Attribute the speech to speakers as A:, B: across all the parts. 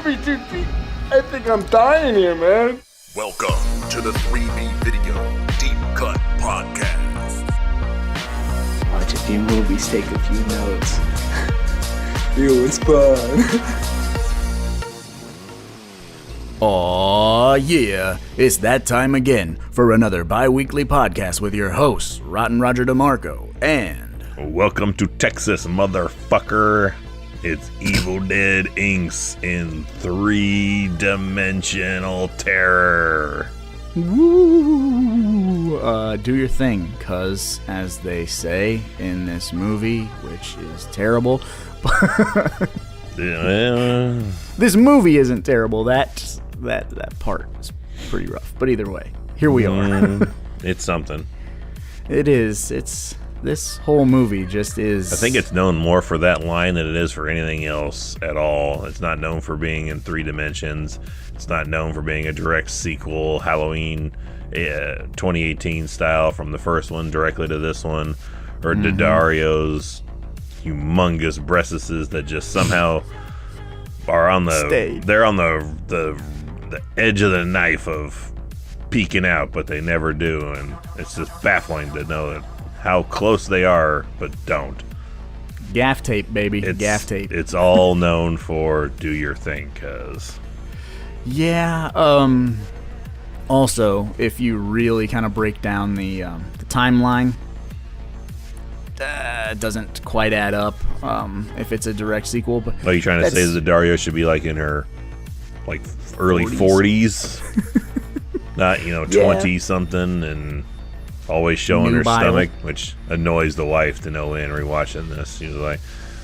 A: be too deep. I think I'm dying here, man.
B: Welcome to the 3B Video Deep Cut Podcast.
C: Watch a few movies, take a few notes.
A: It was fun.
D: Aw, yeah, it's that time again for another bi-weekly podcast with your hosts, Rotten Roger DeMarco, and...
E: Welcome to Texas, motherfucker. It's Evil Dead Inc. in three-dimensional terror.
D: Woo! Do your thing, cuz, as they say in this movie, which is terrible. This movie isn't terrible. That part is pretty rough. But either way, here we are.
E: It's something.
D: It is. This whole movie just is...
E: I think it's known more for that line than it is for anything else at all. It's not known for being in three dimensions. It's not known for being a direct sequel, Halloween 2018 style from the first one directly to this one, or Daddario's humongous breasts that just somehow are on the... They're on the edge of the knife of peeking out, but they never do, and it's just baffling to know that how close they are, but don't.
D: Gaff tape, baby. Gaff tape.
E: It's all known for do your thing, cuz.
D: Yeah, also, if you really kind of break down the timeline, it doesn't quite add up if it's a direct sequel. But
E: are you trying to say that Dario should be like in her early 40s? Not, 20-something and always showing her stomach, which annoys the wife to no end rewatching this. She's like,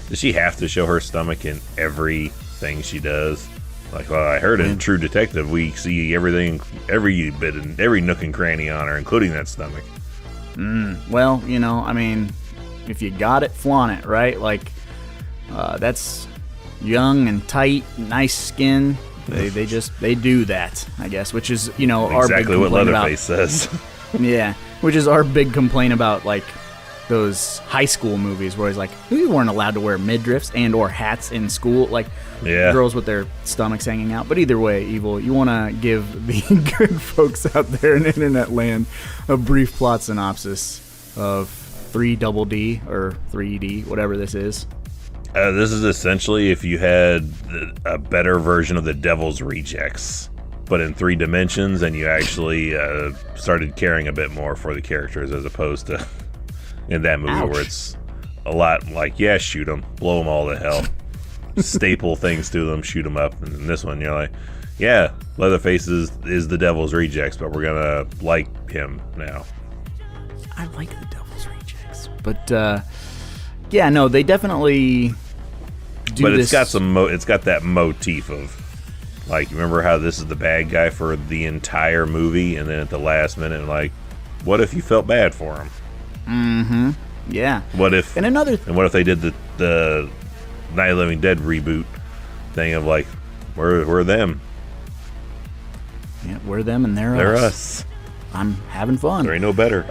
E: does she have to show her stomach in everything she does? Like, well, I heard in True Detective we see everything, every bit, and every nook and cranny on her, including that stomach.
D: Well, if you got it, flaunt it, right? Like, that's young and tight, nice skin. They do that, I guess, which is, our big
E: exactly what Leatherface says.
D: Yeah, which is our big complaint about, like, those high school movies where it's like, we weren't allowed to wear midriffs and or hats in school, like, girls with their stomachs hanging out. But either way, Evil, you want to give the good folks out there in internet land a brief plot synopsis of 3DD or 3D, whatever this is.
E: This is essentially if you had a better version of the Devil's Rejects, but in three dimensions, and you actually started caring a bit more for the characters as opposed to in that movie. Ouch. Where it's a lot like, yeah, shoot them, blow them all to hell, staple things to them, shoot them up. And in this one, you're like, yeah, Leatherface is the Devil's Rejects, but we're going to like him now.
D: I like the Devil's Rejects. But, yeah, no, they definitely do
E: but
D: this.
E: It's got it's got that motif of, like, remember how this is the bad guy for the entire movie, and then at the last minute, like, what if you felt bad for him?
D: Mm-hmm. Yeah.
E: What if?
D: And
E: what if they did the Night of the Living Dead reboot thing of like, we're them.
D: Yeah, we're them and they're
E: us.
D: I'm having fun.
E: There ain't no better.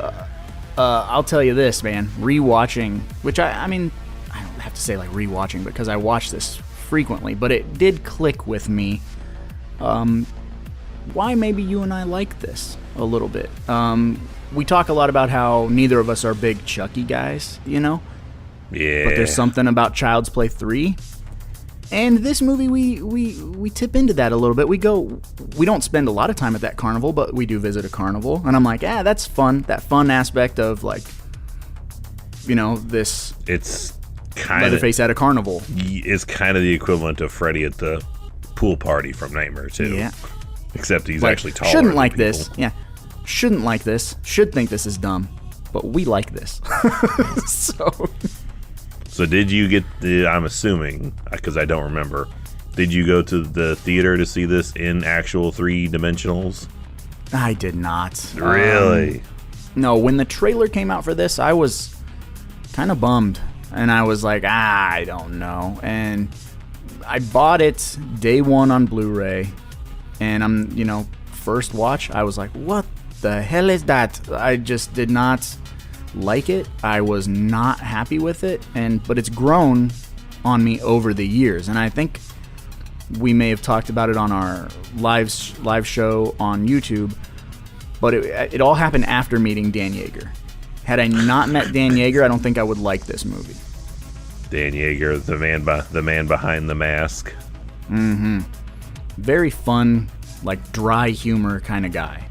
D: I'll tell you this, man. Rewatching, which I mean, I don't have to say like rewatching because I watch this frequently, but it did click with me. Why maybe you and I like this a little bit. We talk a lot about how neither of us are big Chucky guys, Yeah. But there's something about Child's Play 3. And this movie, we tip into that a little bit. We don't spend a lot of time at that carnival, but we do visit a carnival. And I'm like, that's fun. That fun aspect of, like, this...
E: It's kind of...
D: Leatherface at a carnival.
E: It's kind of the equivalent of Freddy at the pool party from Nightmare 2.
D: Yeah.
E: Except he's
D: like,
E: actually taller
D: shouldn't
E: than
D: like
E: people.
D: this. Yeah. Shouldn't like this. Should think this is dumb. But we like this.
E: So did you get I'm assuming, because I don't remember, did you go to the theater to see this in actual three-dimensionals?
D: I did not.
E: Really?
D: No, when the trailer came out for this, I was kind of bummed. And I was like, I don't know. And I bought it day one on Blu-ray. And I'm, first watch, I was like, what the hell is that? I just did not like it. I was not happy with it. But it's grown on me over the years. And I think we may have talked about it on our live show on YouTube, but it all happened after meeting Dan Yeager. Had I not met Dan Yeager, I don't think I would like this movie.
E: Dan Yeager, the man behind the mask.
D: Mm-hmm. Very fun, like dry humor kind of guy,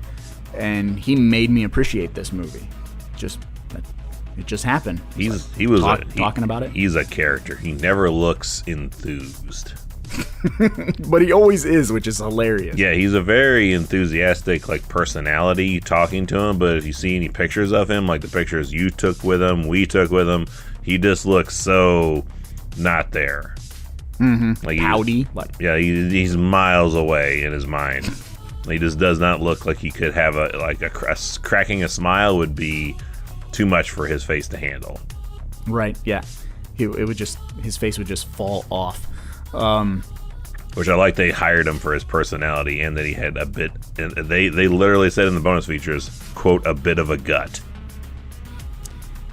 D: and he made me appreciate this movie. It just happened.
E: Talking
D: about it.
E: He's a character. He never looks enthused.
D: But he always is, which is hilarious.
E: Yeah, he's a very enthusiastic, like, personality talking to him, but if you see any pictures of him, like the pictures you took with him, we took with him, he just looks so not there.
D: Mm-hmm.
E: Like
D: pouty.
E: He's miles away in his mind. He just does not look like he could have cracking a smile would be too much for his face to handle.
D: Right, yeah. His face would just fall off.
E: Which I like. They hired him for his personality and that he had a bit. And they literally said in the bonus features, quote, a bit of a gut.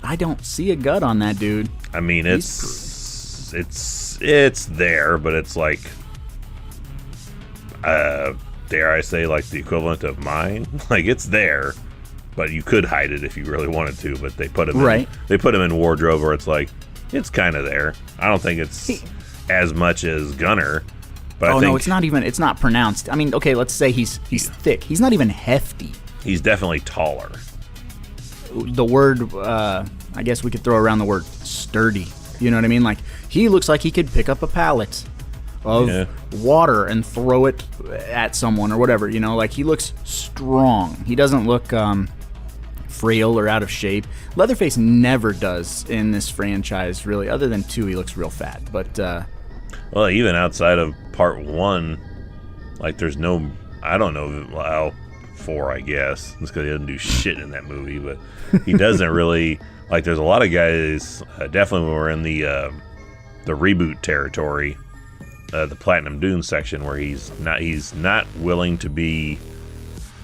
D: I don't see a gut on that dude.
E: I mean, it's there, but it's like, dare I say, like the equivalent of mine. Like, it's there, but you could hide it if you really wanted to. But they put him in wardrobe where it's like, it's kind of there. I don't think it's as much as Gunner, but I think,
D: no, it's not pronounced. I mean, okay, let's say he's thick. He's not even hefty.
E: He's definitely taller.
D: The word, I guess we could throw around the word sturdy. You know what I mean? Like, he looks like he could pick up a pallet of water and throw it at someone or whatever. You know, like, he looks strong. He doesn't look frail or out of shape. Leatherface never does in this franchise, really. Other than 2, he looks real fat. But
E: well, even outside of part 1, like, there's no, I don't know, well, 4, I guess. It's because he doesn't do shit in that movie, but he doesn't really, like, there's a lot of guys, definitely when we're in the reboot territory, the Platinum Dune section, where he's not willing to be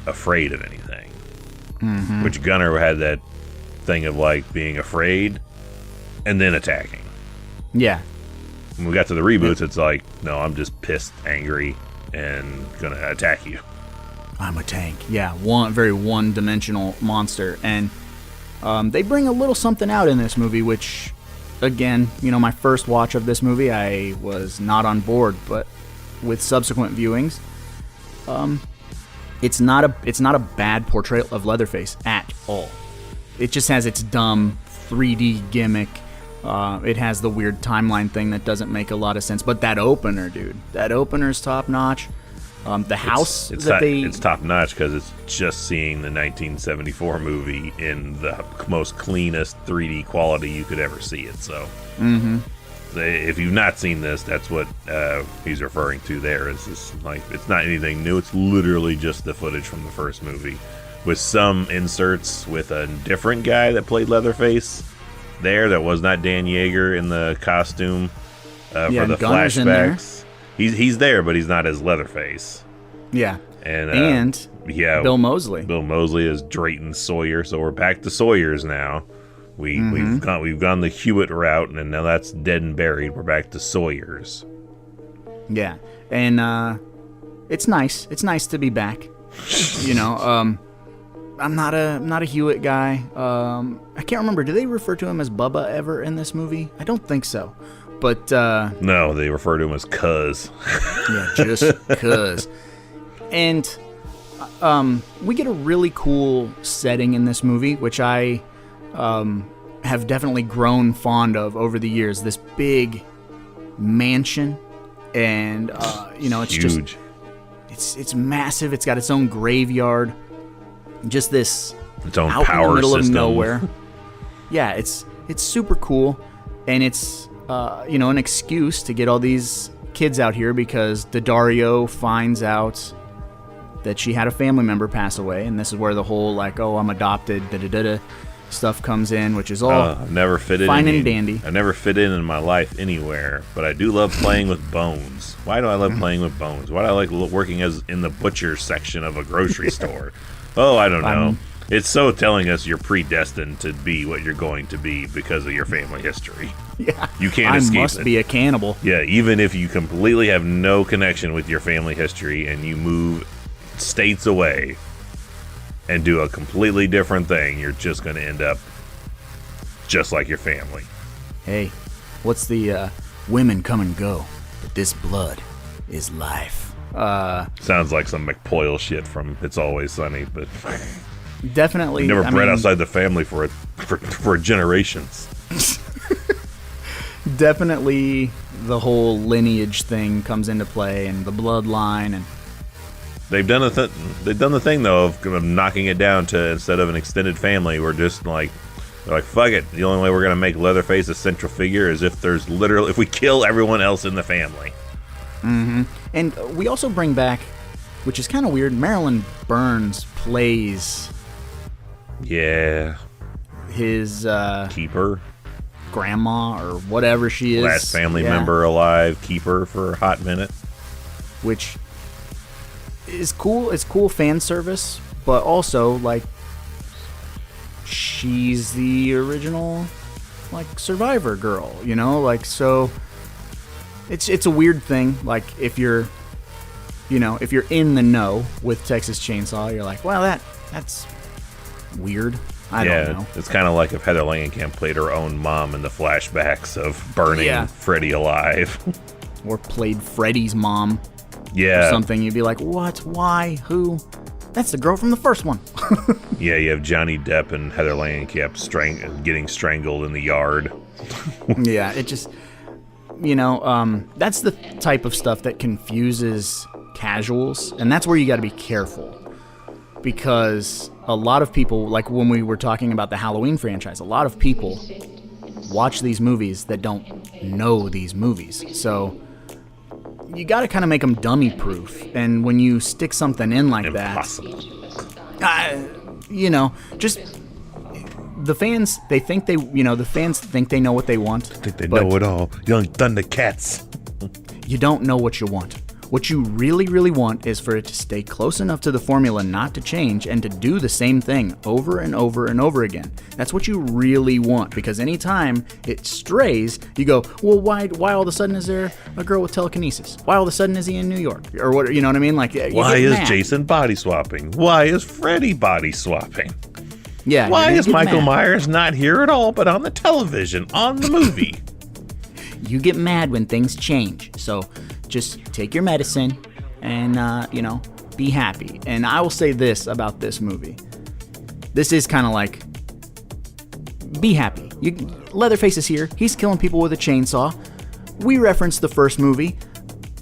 E: afraid of anything. Mm-hmm. Which Gunner had that thing of, like, being afraid and then attacking.
D: Yeah.
E: When we got to the reboots, it's like, no, I'm just pissed, angry, and gonna attack you.
D: I'm a tank. Yeah, very one-dimensional monster. And they bring a little something out in this movie, which, again, my first watch of this movie, I was not on board, but with subsequent viewings, it's not a bad portrayal of Leatherface at all. It just has its dumb 3D gimmick. It has the weird timeline thing that doesn't make a lot of sense. But that opener, dude, that opener's top notch. The house
E: it's top notch because it's just seeing the 1974 movie in the most cleanest 3D quality you could ever see it. So, if you've not seen this, that's what he's referring to there. Is this, like, it's not anything new. It's literally just the footage from the first movie, with some inserts with a different guy that played Leatherface. That was not Dan Yeager in the costume for the
D: Gunner's
E: flashbacks. He's there, but he's not as Leatherface.
D: Yeah. And Bill Moseley.
E: Bill Moseley is Drayton Sawyer, so we're back to Sawyers now. We've gone the Hewitt route, and now that's dead and buried. We're back to Sawyers.
D: Yeah. And it's nice. It's nice to be back. I'm not a Hewitt guy. I can't remember. Do they refer to him as Bubba ever in this movie? I don't think so. But
E: no, they refer to him as Cuz.
D: Yeah, just Cuz. And we get a really cool setting in this movie, which I have definitely grown fond of over the years. This big mansion, and it's
E: huge.
D: It's massive. It's got its own graveyard. Just this
E: its own
D: out
E: power
D: in the middle
E: system.
D: of nowhere. Yeah, it's super cool, and it's an excuse to get all these kids out here because Daddario finds out that she had a family member pass away, and this is where the whole, like, oh, I'm adopted, stuff comes in, which is all
E: I've never fit in
D: fine and dandy.
E: I never fit in my life anywhere, but I do love playing with bones. Why do I love playing with bones? Why do I like working as in the butcher section of a grocery store? Oh, I don't know. It's so telling us you're predestined to be what you're going to be because of your family history.
D: Yeah.
E: You can't
D: I
E: escape
D: must
E: it.
D: be a cannibal.
E: Yeah, even if you completely have no connection with your family history and you move states away and do a completely different thing, you're just going to end up just like your family.
D: Hey, what's the women come and go, but this blood is life.
E: Sounds like some McPoyle shit from It's Always Sunny, but
D: Definitely.
E: never bred outside the family for generations.
D: Definitely the whole lineage thing comes into play, and the bloodline, and
E: They've done the thing though of knocking it down to, instead of an extended family, we're just like, they're like, fuck it. The only way we're gonna make Leatherface a central figure is if we kill everyone else in the family.
D: Mm-hmm. And we also bring back, which is kind of weird, Marilyn Burns plays
E: Yeah.
D: his
E: Keeper.
D: grandma or whatever she is.
E: Last family member alive, keeper for a hot minute.
D: Which is cool. It's cool fan service, but also, like, she's the original, like, survivor girl, you know? Like, so it's a weird thing. Like, if you're in the know with Texas Chainsaw, you're like, well, that's weird. I don't know.
E: It's kind of like if Heather Langenkamp played her own mom in the flashbacks of burning Freddy alive.
D: Or played Freddy's mom.
E: Yeah.
D: Or something. You'd be like, what? Why? Who? That's the girl from the first one.
E: Yeah, you have Johnny Depp and Heather Langenkamp getting strangled in the yard.
D: Yeah, it just, that's the type of stuff that confuses casuals, and that's where you got to be careful. Because a lot of people, like when we were talking about the Halloween franchise, a lot of people watch these movies that don't know these movies. So you got to kind of make them dummy-proof. And when you stick something in like
E: Impossible.
D: just the fans, they think the fans think they know what they want.
E: I think they know it all. Young Thundercats.
D: You don't know what you want. What you really, really want is for it to stay close enough to the formula not to change and to do the same thing over and over and over again. That's what you really want, because anytime it strays, you go, well, why all of a sudden is there a girl with telekinesis? Why all of a sudden is he in New York? Or what, you know what I mean? Like,
E: why is Jason body swapping? Why is Freddy body swapping?
D: Yeah.
E: Why is Michael Myers not here at all but on the television, on the movie?
D: You get mad when things change. So just take your medicine and, be happy. And I will say this about this movie. This is kind of like, be happy. Leatherface is here. He's killing people with a chainsaw. We referenced the first movie.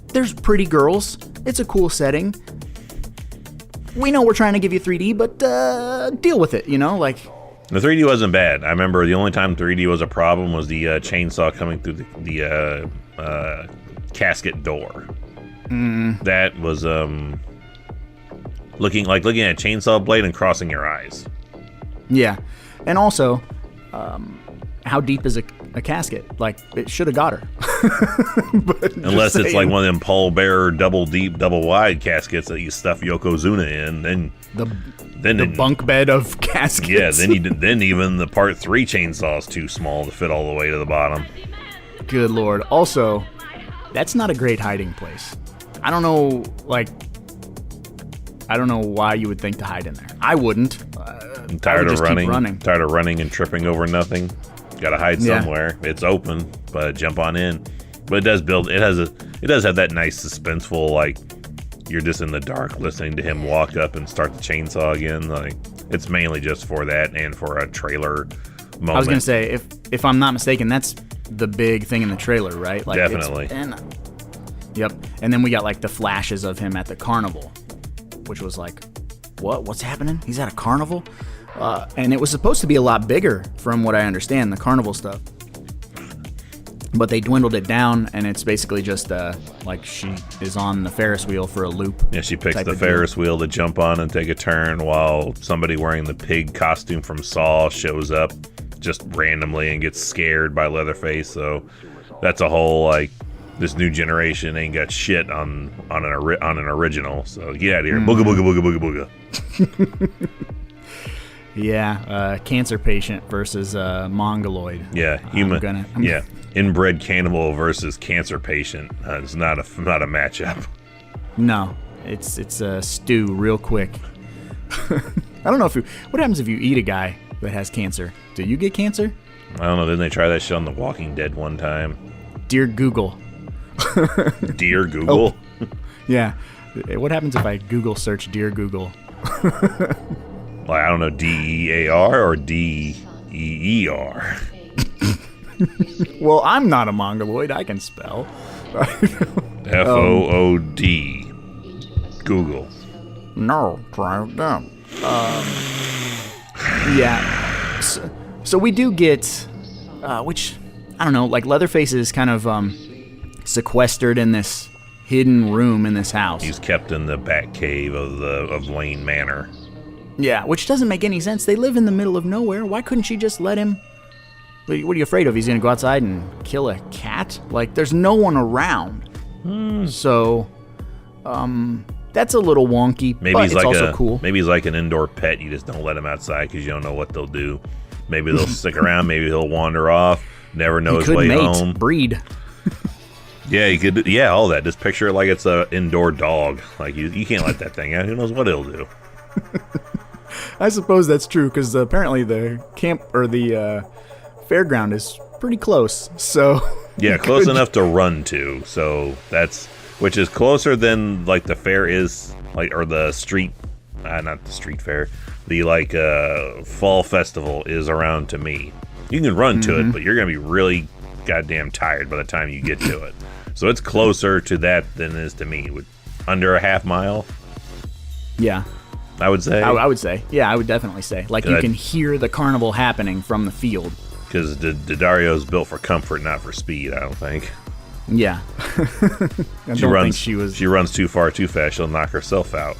D: There's pretty girls. It's a cool setting. We know we're trying to give you 3D, but deal with it, like...
E: The 3D wasn't bad. I remember the only time 3D was a problem was the chainsaw coming through the casket door. That was looking at a chainsaw blade and crossing your eyes. Yeah, and also, how deep is a casket? Like, it should have got her. Unless it's like one of them Paul Bearer double deep, double wide caskets that you stuff Yokozuna in, then the bunk bed of caskets. Yeah, then even the Part 3 chainsaw is too small to fit all the way to the bottom. Good Lord. Also, that's not a great hiding place. I don't know why you would think to hide in there. I wouldn't. I'm tired of running. Tired of running and tripping over nothing. Got to hide somewhere. It's open, but jump on in. But it does build. It does have that nice suspenseful, like, you're just in the dark listening to him walk up and start the chainsaw again. Like, it's mainly just for that and for a trailer moment. I was gonna say, if I'm not mistaken, that's the big thing in the trailer, right? Like, definitely. Yep. And then we got like the flashes of him at the carnival, which was like, what's happening? He's at a carnival? And it was supposed to be a lot bigger, from what I understand, the carnival stuff. But they dwindled it down, and it's basically just like she is on the Ferris wheel for a loop. Yeah, she picks the Ferris wheel to jump on and take a turn, while somebody wearing the pig costume from Saw shows up just randomly and gets scared by Leatherface. So that's a whole, like, this new generation ain't got shit on an original. So get out of here, booga booga booga booga booga.
D: Yeah, cancer patient versus mongoloid.
E: Yeah, human. Inbred cannibal versus cancer patient. It's not a matchup.
D: No, it's a stew real quick. I don't know what happens if you eat a guy that has cancer. Do you get cancer?
E: I don't know. Didn't they try that shit on The Walking Dead one time?
D: Dear Google.
E: Dear Google?
D: Oh, yeah. What happens if I Google search Dear Google?
E: Like, I don't know, DEAR or DEER?
D: Well, I'm not a mongoloid. I can spell.
E: FOOD. Google.
D: No, try again. Yeah. So we do get, which, I don't know, like Leatherface is kind of sequestered in this hidden room in this house.
E: He's kept in the back cave of Lane Manor.
D: Yeah, which doesn't make any sense. They live in the middle of nowhere. Why couldn't she just let him? What are you afraid of? He's going to go outside and kill a cat? Like, there's no one around. So, that's a little wonky, but it's also cool.
E: Maybe he's like an indoor pet. You just don't let him outside because you don't know what they'll do. Maybe they'll stick around. Maybe he'll wander off. Never know his way home.
D: Breed.
E: Yeah, he could. Yeah, all that. Just picture it like it's an indoor dog. Like you can't let that thing out. Who knows what it'll do?
D: I suppose that's true because apparently the camp or the fairground is pretty close. So
E: yeah, close enough to run to. So which is closer than like the fair is, like, or the street, not the street fair. The like fall festival is around to me. You can run to it, but you're gonna be really goddamn tired by the time you get to it. So it's closer to that than it is to me. Under a half mile.
D: Yeah.
E: I would say.
D: I would say. Yeah, I would definitely say. Like, you can hear the carnival happening from the field.
E: Because Daddario's built for comfort, not for speed, I don't think.
D: Yeah.
E: She runs too far too fast, she'll knock herself out.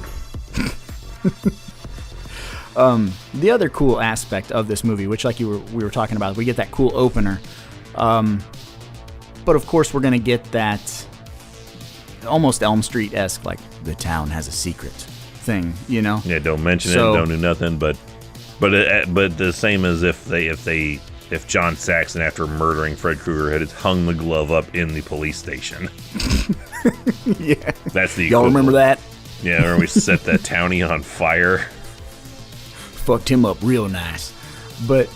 D: The other cool aspect of this movie, which we were talking about, we get that cool opener. But of course we're going to get that almost Elm Street-esque, like, the town has a secret thing, you know?
E: Yeah, don't mention it, don't do nothing, but the same as if John Saxon, after murdering Fred Krueger, had hung the glove up in the police station.
D: Yeah.
E: That's the
D: Y'all remember that?
E: Yeah, when we set that townie on fire.
D: Fucked him up real nice. But,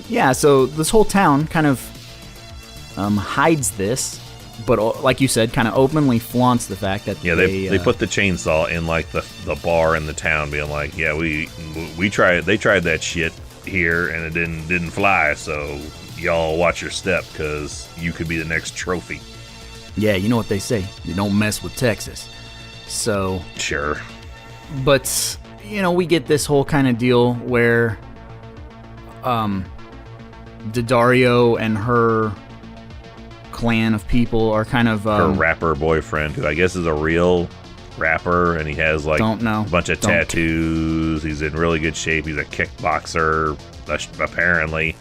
D: yeah, so this whole town kind of hides this, but like you said, kind of openly flaunts the fact that
E: they put the chainsaw in like the bar in the town, being like, yeah, they tried that shit here and it didn't fly, so y'all watch your step because you could be the next trophy.
D: Yeah, you know what they say, you don't mess with Texas. So
E: sure,
D: but you know, we get this whole kind of deal where Daddario and her clan of people are kind of
E: her rapper boyfriend, who I guess is a real rapper, and he has like a bunch of tattoos. He's in really good shape. He's a kickboxer apparently,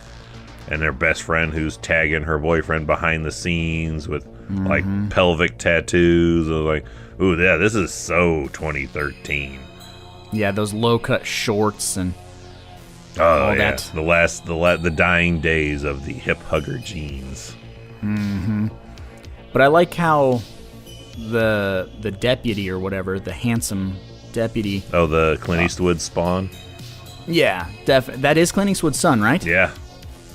E: and their best friend who's tagging her boyfriend behind the scenes with like pelvic tattoos. I was like, ooh, yeah, this is so 2013.
D: Yeah, those low cut shorts and
E: all that. The dying days of the hip hugger jeans.
D: But I like how the deputy or whatever, the handsome deputy.
E: Oh, the Clint Eastwood spawn?
D: Yeah, that is Clint Eastwood's son, right?
E: Yeah.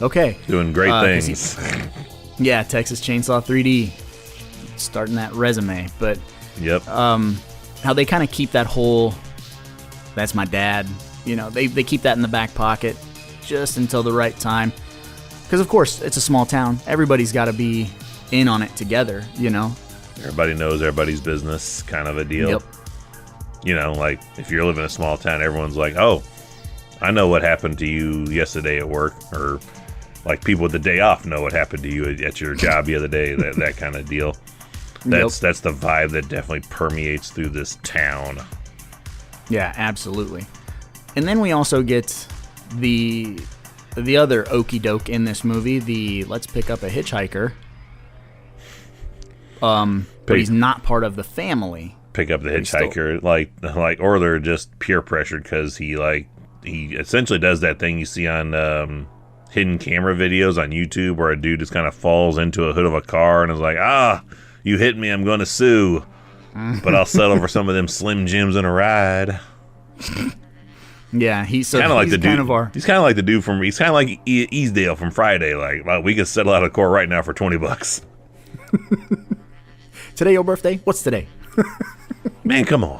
D: Okay.
E: Doing great things.
D: Yeah, Texas Chainsaw 3D. Starting that resume. But
E: yep.
D: How they kind of keep that whole, that's my dad, you know, they keep that in the back pocket just until the right time. Because, of course, it's a small town. Everybody's got to be in on it together, you know?
E: Everybody knows everybody's business kind of a deal.
D: Yep.
E: You know, like, if you're living in a small town, everyone's like, oh, I know what happened to you yesterday at work. Or, like, people with the day off know what happened to you at your job the other day, that kind of deal. That's the vibe that definitely permeates through this town.
D: Yeah, absolutely. And then we also get the other okey doke in this movie, the let's pick up a hitchhiker. But he's not part of the family.
E: Pick up the hitchhiker, like, or they're just peer pressured because he like he essentially does that thing you see on hidden camera videos on YouTube where a dude just kind of falls into a hood of a car and is like, you hit me, I'm going to sue, but I'll settle for some of them Slim Jims in a ride.
D: Yeah, he's
E: kind of like the dude. He's kind of like the dude from. He's kind of like Easdale from Friday. Like we could settle out of court right now for $20.
D: Today your birthday? What's today?
E: Man, come on.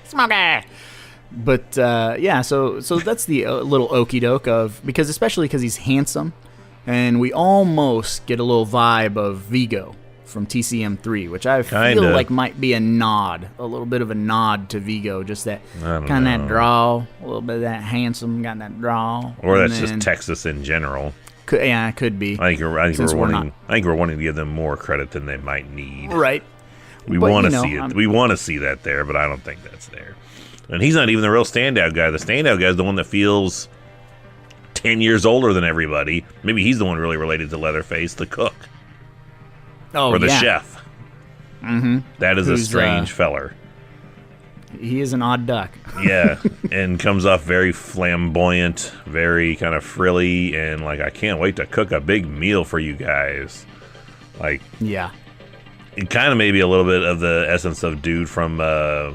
D: Smoker. But yeah, so that's the little okey doke of especially because he's handsome, and we almost get a little vibe of Vigo from TCM3, which I feel like might be a little bit of a nod to Vigo, just that kind of that draw, a little bit of that handsome, got that draw.
E: Or that's just Texas in general.
D: It could be.
E: I think we're wanting to give them more credit than they might need.
D: Right.
E: We want to see it. We want to see that there, but I don't think that's there. And he's not even the real standout guy. The standout guy is the one that feels 10 years older than everybody. Maybe he's the one really related to Leatherface, the cook.
D: Oh,
E: or the chef.
D: Mm-hmm.
E: That is a strange feller.
D: He is an odd duck.
E: Yeah, and comes off very flamboyant, very kind of frilly, and like, I can't wait to cook a big meal for you guys. Like,
D: yeah.
E: It kind of maybe a little bit of the essence of dude from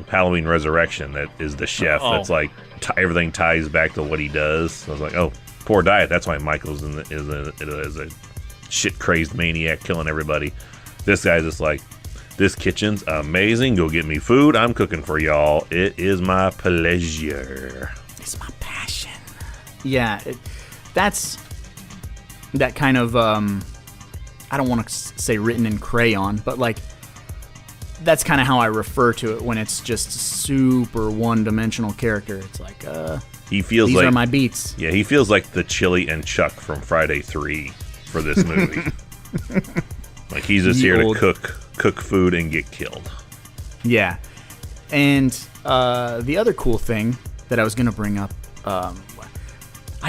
E: Halloween Resurrection that is the chef. That's like everything ties back to what he does. So I was like, oh, poor diet. That's why Michael's is a shit-crazed maniac killing everybody. This guy's just like, this kitchen's amazing. Go get me food. I'm cooking for y'all. It is my pleasure.
D: It's my passion. Yeah, that's that kind of, I don't want to say written in crayon, but like, that's kind of how I refer to it when it's just super one-dimensional character. It's like,
E: he feels
D: these
E: like,
D: are my beats.
E: Yeah, he feels like the Chili and Chuck from Friday 3 for this movie. Like, he's just here to cook food and get killed.
D: Yeah. And the other cool thing that I was going to bring up, I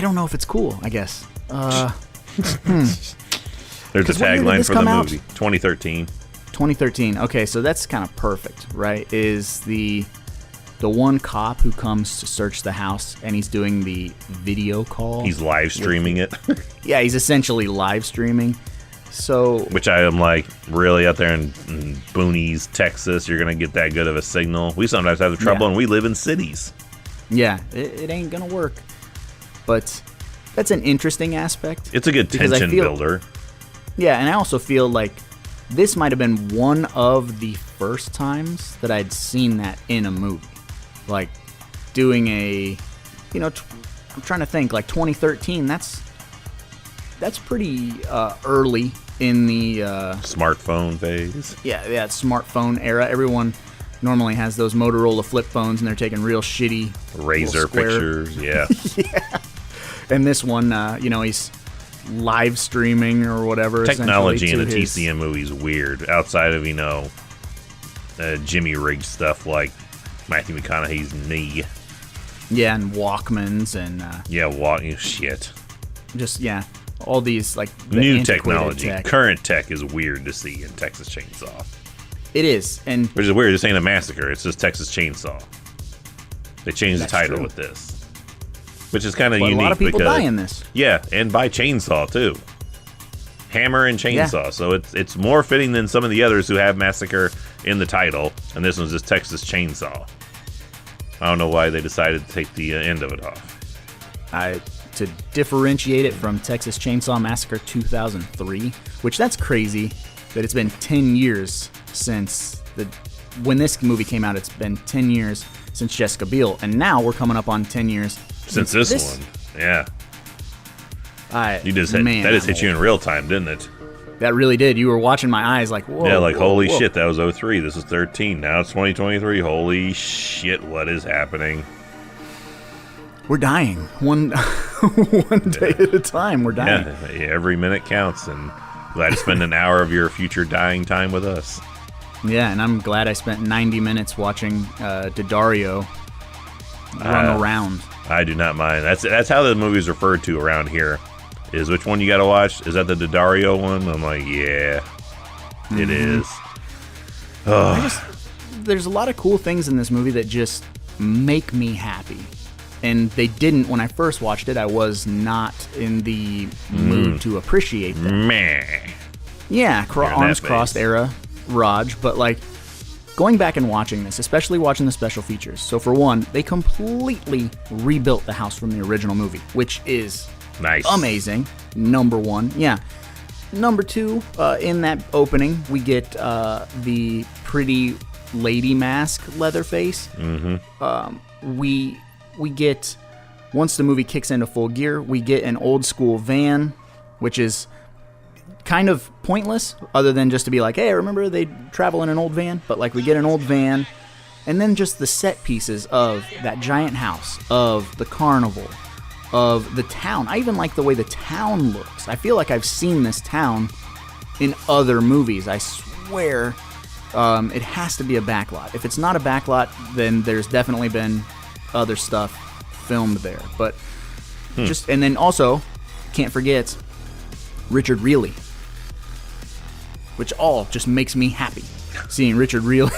D: don't know if it's cool, I guess.
E: There's a tagline for the movie. 2013.
D: 2013. Okay, so that's kind of perfect, right? Is the one cop who comes to search the house, and he's doing the video call.
E: He's live streaming it.
D: Yeah, he's essentially live streaming. So,
E: which I am like, really, out there in boonies, Texas, you're gonna get that good of a signal? We sometimes have trouble, and we live in cities.
D: Yeah, it ain't gonna work. But that's an interesting aspect.
E: It's a good tension builder.
D: Yeah, and I also feel like this might have been one of the first times that I'd seen that in a movie. Like, doing a, I'm trying to think, like 2013, that's pretty early in the
E: smartphone phase.
D: Yeah, smartphone era. Everyone normally has those Motorola flip phones, and they're taking real shitty
E: razor pictures. Yeah.
D: Yeah. And this one, he's live streaming or whatever.
E: Technology in a TCM movie is weird. Outside of Jimmy rigged stuff like Matthew McConaughey's knee.
D: Yeah, and Walkmans and
E: shit.
D: Just all these like
E: new technology. Current tech is weird to see in Texas Chainsaw.
D: It is, and
E: which is weird. This ain't a massacre. It's just Texas Chainsaw. They changed the title with this, which is kind of unique. A lot of people die in this. Yeah, and by chainsaw too. Hammer and chainsaw. Yeah. So it's more fitting than some of the others who have massacre in the title, and this one's just Texas Chainsaw. I don't know why they decided to take the end of it off.
D: To differentiate it from Texas Chainsaw Massacre 2003, which that's crazy that it's been 10 years since when this movie came out. It's been 10 years since Jessica Biel, and now we're coming up on 10 years
E: since this one. Yeah. That just hit you in real time, didn't it?
D: That really did. You were watching my eyes like, whoa. Yeah, like,
E: holy shit, that was 03. This is 13. Now it's 2023. Holy shit, what is happening?
D: We're dying. One day at a time, we're dying.
E: Yeah, every minute counts, and glad to spend an hour of your future dying time with us.
D: Yeah, and I'm glad I spent 90 minutes watching Daddario run around.
E: I do not mind. That's how the movie's referred to around here. Is which one you got to watch? Is that the Daddario one? I'm like, yeah, it is.
D: There's a lot of cool things in this movie that just make me happy. And they didn't, when I first watched it, I was not in the mood to appreciate them.
E: Meh.
D: Yeah, arms
E: that
D: crossed
E: phase.
D: era Raj, but like going back and watching this, especially watching the special features. So for one, they completely rebuilt the house from the original movie, which is
E: Nice.
D: amazing. Number one, yeah. Number two, in that opening, we get the pretty lady mask Leatherface. We get, once the movie kicks into full gear, we get an old school van, which is kind of pointless, other than just to be like, hey, remember they travel in an old van? But like we get an old van, and then just the set pieces of that giant house, of the carnival, of the town. I even like the way the town looks. I feel like I've seen this town in other movies. I swear it has to be a backlot. If it's not a backlot, then there's definitely been other stuff filmed there. But just, and then also, can't forget Richard Reilly, which all just makes me happy. Seeing Richard Reilly,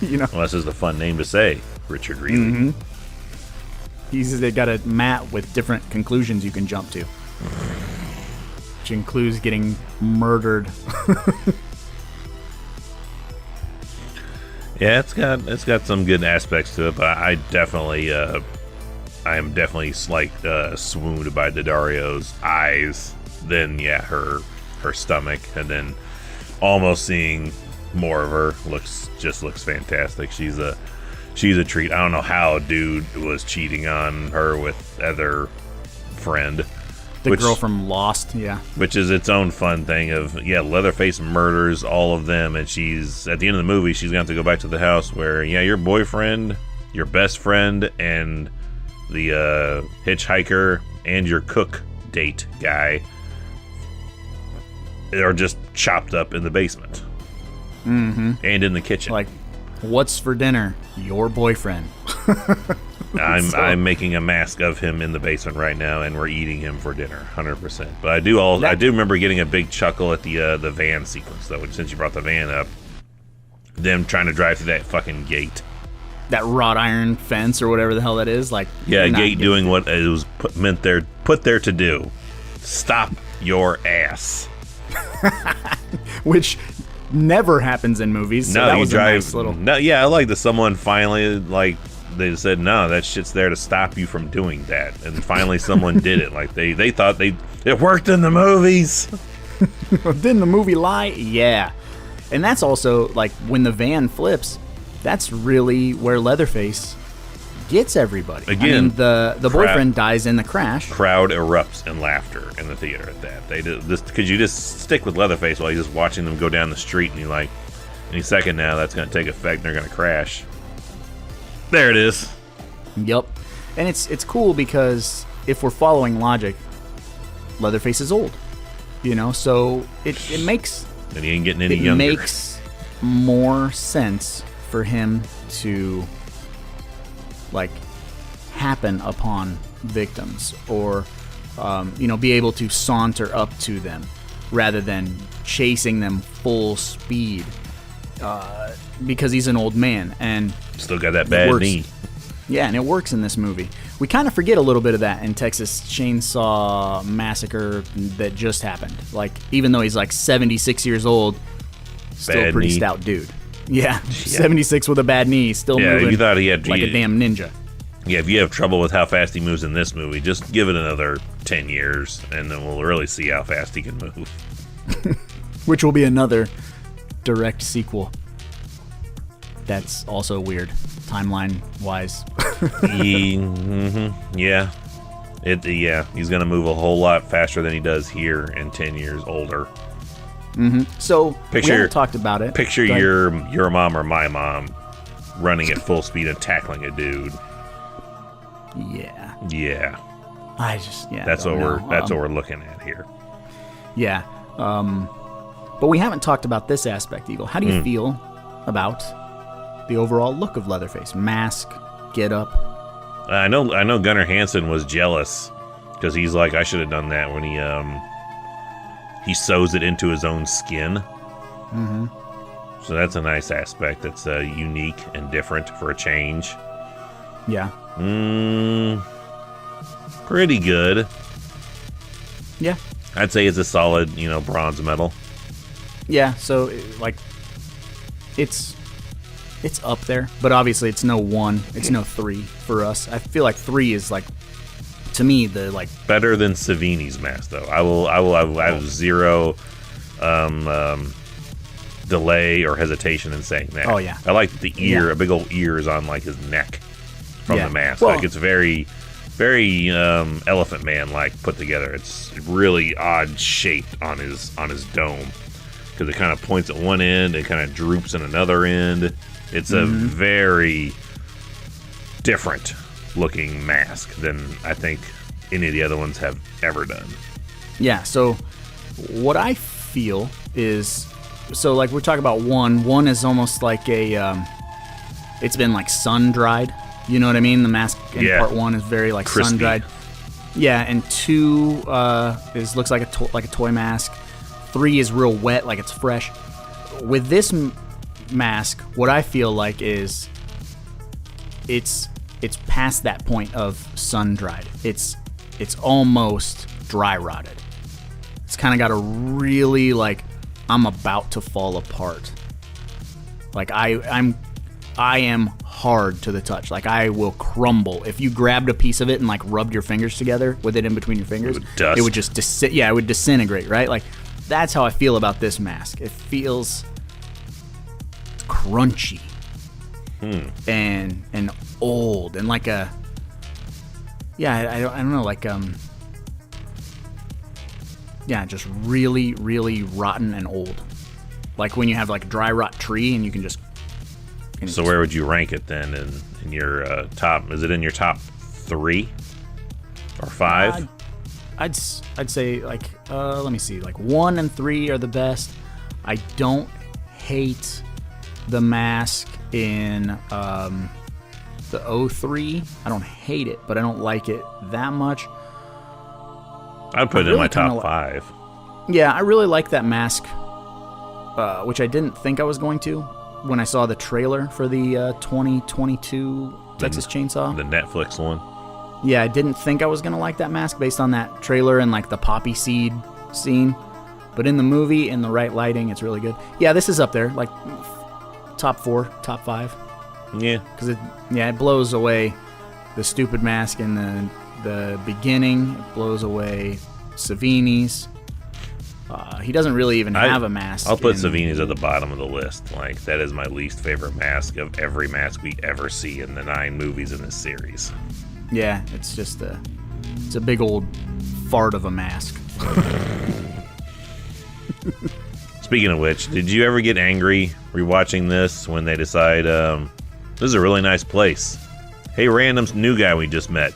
D: you know.
E: Well, this is a fun name to say, Richard Reilly.
D: They got a mat with different conclusions you can jump to, which includes getting murdered.
E: Yeah, it's got some good aspects to it, but I am definitely like swooned by Daddario's eyes. Then her stomach, and then almost seeing more of her looks fantastic. She's a treat. I don't know how a dude was cheating on her with other friend.
D: The girl from Lost, yeah.
E: Which is its own fun thing of, Leatherface murders all of them, and she's, at the end of the movie, she's going to have to go back to the house where, your boyfriend, your best friend, and the hitchhiker, and your cook date guy are just chopped up in the basement. And in the kitchen.
D: Like, what's for dinner? Your boyfriend.
E: I'm making a mask of him in the basement right now, and we're eating him for dinner, 100%. But I do remember getting a big chuckle at the van sequence, though. Since you brought the van up, them trying to drive through that fucking gate,
D: that wrought iron fence or whatever the hell that is, like
E: a gate doing what it was put there to do: stop your ass.
D: Which never happens in movies. So
E: No,
D: that
E: you
D: was
E: drive.
D: a nice little.
E: No, yeah, I like that someone finally They said, no, that shit's there to stop you from doing that. And finally someone did it. Like, they thought it worked in the movies.
D: Didn't the movie lie? Yeah. And that's also, like, when the van flips, that's really where Leatherface gets everybody.
E: Again,
D: I mean, the boyfriend dies in the crash.
E: Crowd erupts in laughter in the theater at that. They do this because you just stick with Leatherface while you're just watching them go down the street, and you're like, any second now, that's going to take effect, and they're going to crash. There it is.
D: Yep. And it's cool because if we're following logic, Leatherface is old. So it makes...
E: And he ain't getting any younger.
D: It makes more sense for him to, like, happen upon victims or, be able to saunter up to them rather than chasing them full speed because he's an old man and
E: still got that bad knee.
D: Yeah, and it works in this movie. We kind of forget a little bit of that in Texas Chainsaw Massacre that just happened. Like, even though he's like 76 years old, still
E: bad
D: a pretty
E: knee.
D: stout dude. Yeah, 76 with a bad knee, still moving
E: you thought he had
D: like a damn ninja.
E: Yeah, if you have trouble with how fast he moves in this movie, just give it another 10 years, and then we'll really see how fast he can move.
D: Which will be another direct sequel. That's also weird, timeline-wise.
E: Yeah. He's going to move a whole lot faster than he does here in 10 years older.
D: So, we haven't talked about it.
E: Picture your mom or my mom running at full speed and tackling a dude.
D: Yeah.
E: Yeah. That's what we're looking at here.
D: Yeah. But we haven't talked about this aspect, Eagle. How do you feel about the overall look of Leatherface? Mask, get up.
E: I know Gunnar Hansen was jealous because he's like, I should have done that when he sews it into his own skin. So that's a nice aspect. That's unique and different for a change.
D: Yeah.
E: Pretty good.
D: Yeah.
E: I'd say it's a solid, bronze medal.
D: Yeah, so, like, it's up there, but obviously it's no 1, it's no 3 for us. I feel like 3 is, like, to me, the, like...
E: Better than Savini's mask, though. I have zero delay or hesitation in saying that.
D: Oh, yeah.
E: I like the ear, a big old ear is on, like, his neck from the mask.
D: Well,
E: like, it's very, very Elephant Man-like put together. It's really odd shaped on his dome. Because it kind of points at one end, it kind of droops in another end. It's a very different looking mask than I think any of the other ones have ever done.
D: Yeah, so what I feel is, so like we're talking about one is almost like a, it's been like sun dried. You know what I mean? The mask in part 1 is very like
E: crispy.
D: Sun dried. Yeah, and 2 looks like a toy mask. 3 is real wet, like it's fresh. With this mask, what I feel like is it's past that point of sun dried. It's almost dry rotted. It's kind of got a really like I'm about to fall apart. Like I am hard to the touch. Like I will crumble if you grabbed a piece of it and like rubbed your fingers together with it in between your fingers.
E: Dust.
D: It would just it would disintegrate, right? Like that's how I feel about this mask. It feels crunchy and old and like a I don't know, like just really, really rotten and old. Like when you have like a dry rot tree and you can just.
E: So where would you rank it then in your top? Is it in your top 3 or 5?
D: I'd say like let me see, like 1 and 3 are the best. I don't hate the mask in the 03. I don't hate it, but I don't like it that much.
E: I'd put it in my top 5.
D: Yeah, I really like that mask, which I didn't think I was going to when I saw the trailer for the 2022 Texas Chainsaw.
E: The Netflix one.
D: Yeah, I didn't think I was going to like that mask based on that trailer and like the poppy seed scene. But in the movie, in the right lighting, it's really good. Yeah, this is up there, like top 4, top 5.
E: Yeah.
D: Because it blows away the stupid mask in the beginning. It blows away Savini's. He doesn't really even have a mask.
E: I'll put Savini's at the bottom of the list. Like, that is my least favorite mask of every mask we ever see in the 9 movies in this series.
D: Yeah, it's just it's a big old fart of a mask.
E: Speaking of which, did you ever get angry rewatching this when they decide, this is a really nice place? Hey, random new guy we just met.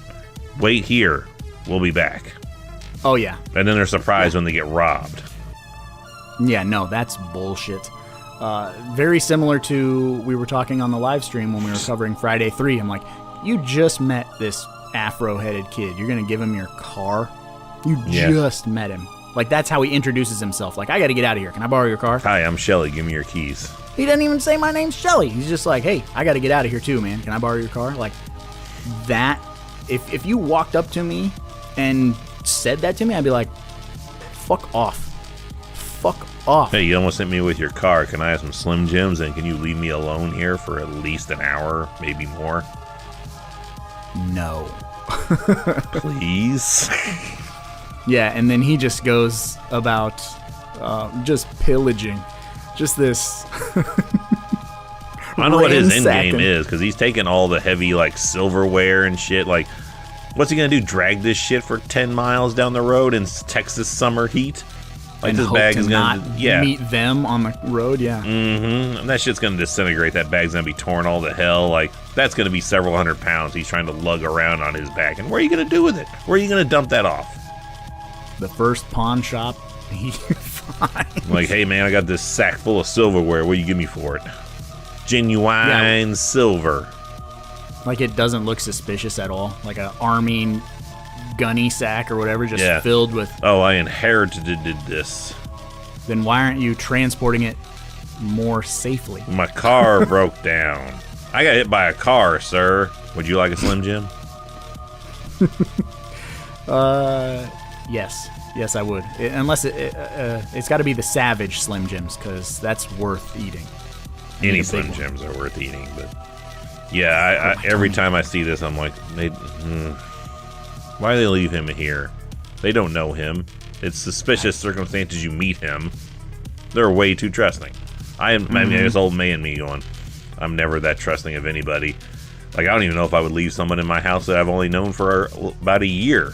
E: Wait here. We'll be back.
D: Oh, yeah.
E: And then they're surprised when they get robbed.
D: Yeah, no, that's bullshit. Very similar to we were talking on the live stream when we were covering Friday 3. I'm like, you just met this afro-headed kid. You're going to give him your car? You just met him. Like, that's how he introduces himself. Like, I got to get out of here. Can I borrow your car?
E: Hi, I'm Shelly. Give me your keys.
D: He doesn't even say my name's Shelly. He's just like, hey, I got to get out of here too, man. Can I borrow your car? Like, that, if you walked up to me and said that to me, I'd be like, fuck off. Fuck off.
E: Hey, you almost hit me with your car. Can I have some Slim Jims, and can you leave me alone here for at least an hour, maybe more?
D: No.
E: Please?
D: Yeah, and then he just goes about just pillaging. Just this.
E: I don't know what his end game is, because he's taking all the heavy, like, silverware and shit. Like, what's he going to do? Drag this shit for 10 miles down the road in Texas summer heat? Like,
D: and
E: this
D: hope
E: bag
D: to
E: is going
D: to meet them on the road, yeah.
E: Mm-hmm. And that shit's going to disintegrate. That bag's going to be torn all to hell. Like, that's going to be several hundred pounds he's trying to lug around on his back. And what are you going to do with it? Where are you going to dump that off?
D: The first pawn shop he finds.
E: Like, hey, man, I got this sack full of silverware. What do you give me for it? Genuine silver.
D: Like, it doesn't look suspicious at all. Like an army gunny sack or whatever, just filled with...
E: Oh, I inherited this.
D: Then why aren't you transporting it more safely?
E: My car broke down. I got hit by a car, sir. Would you like a Slim Jim?
D: Yes, I would. Unless it's got to be the Savage Slim Jims, because that's worth eating.
E: Any Slim Jims are worth eating, but yeah, every time I see this, I'm like, why do they leave him here? They don't know him. It's suspicious circumstances you meet him. They're way too trusting. I mean, it's old man me going, I'm never that trusting of anybody. Like, I don't even know if I would leave someone in my house that I've only known for about a year.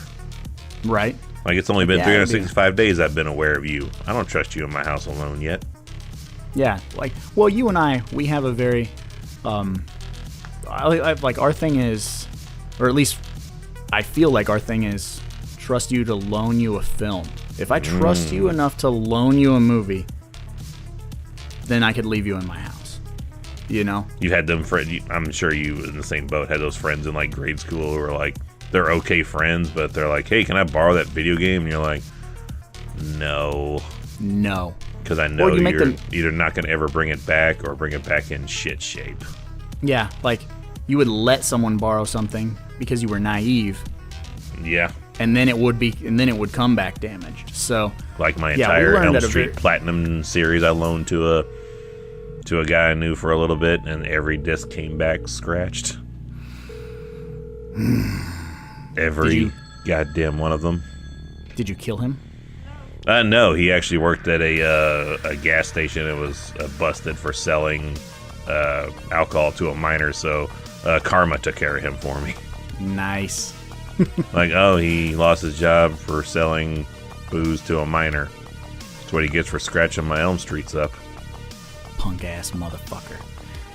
D: Right.
E: Like, it's only been 365 days I've been aware of you. I don't trust you in my house alone yet.
D: Yeah, like, well, you and I, we have a very, like, our thing is, or at least I feel like our thing is, trust you to loan you a film. If I trust you enough to loan you a movie, then I could leave you in my house. You know?
E: You had them friends, I'm sure you in the same boat, had those friends in, like, grade school who were, like, they're okay friends, but they're like, hey, can I borrow that video game? And you're like, no. Because I know you're either not going to ever bring it back or bring it back in shit shape.
D: Yeah, like, you would let someone borrow something because you were naive.
E: Yeah.
D: And then it would come back damaged. So,
E: like my entire Elm Street Platinum series, I loaned to a guy I knew for a little bit, and every disc came back scratched. Every goddamn one of them.
D: Did you kill him?
E: No, he actually worked at a gas station and was busted for selling alcohol to a minor, so Karma took care of him for me.
D: Nice.
E: Like, oh, he lost his job for selling booze to a minor. That's what he gets for scratching my Elm Streets up.
D: Punk-ass motherfucker.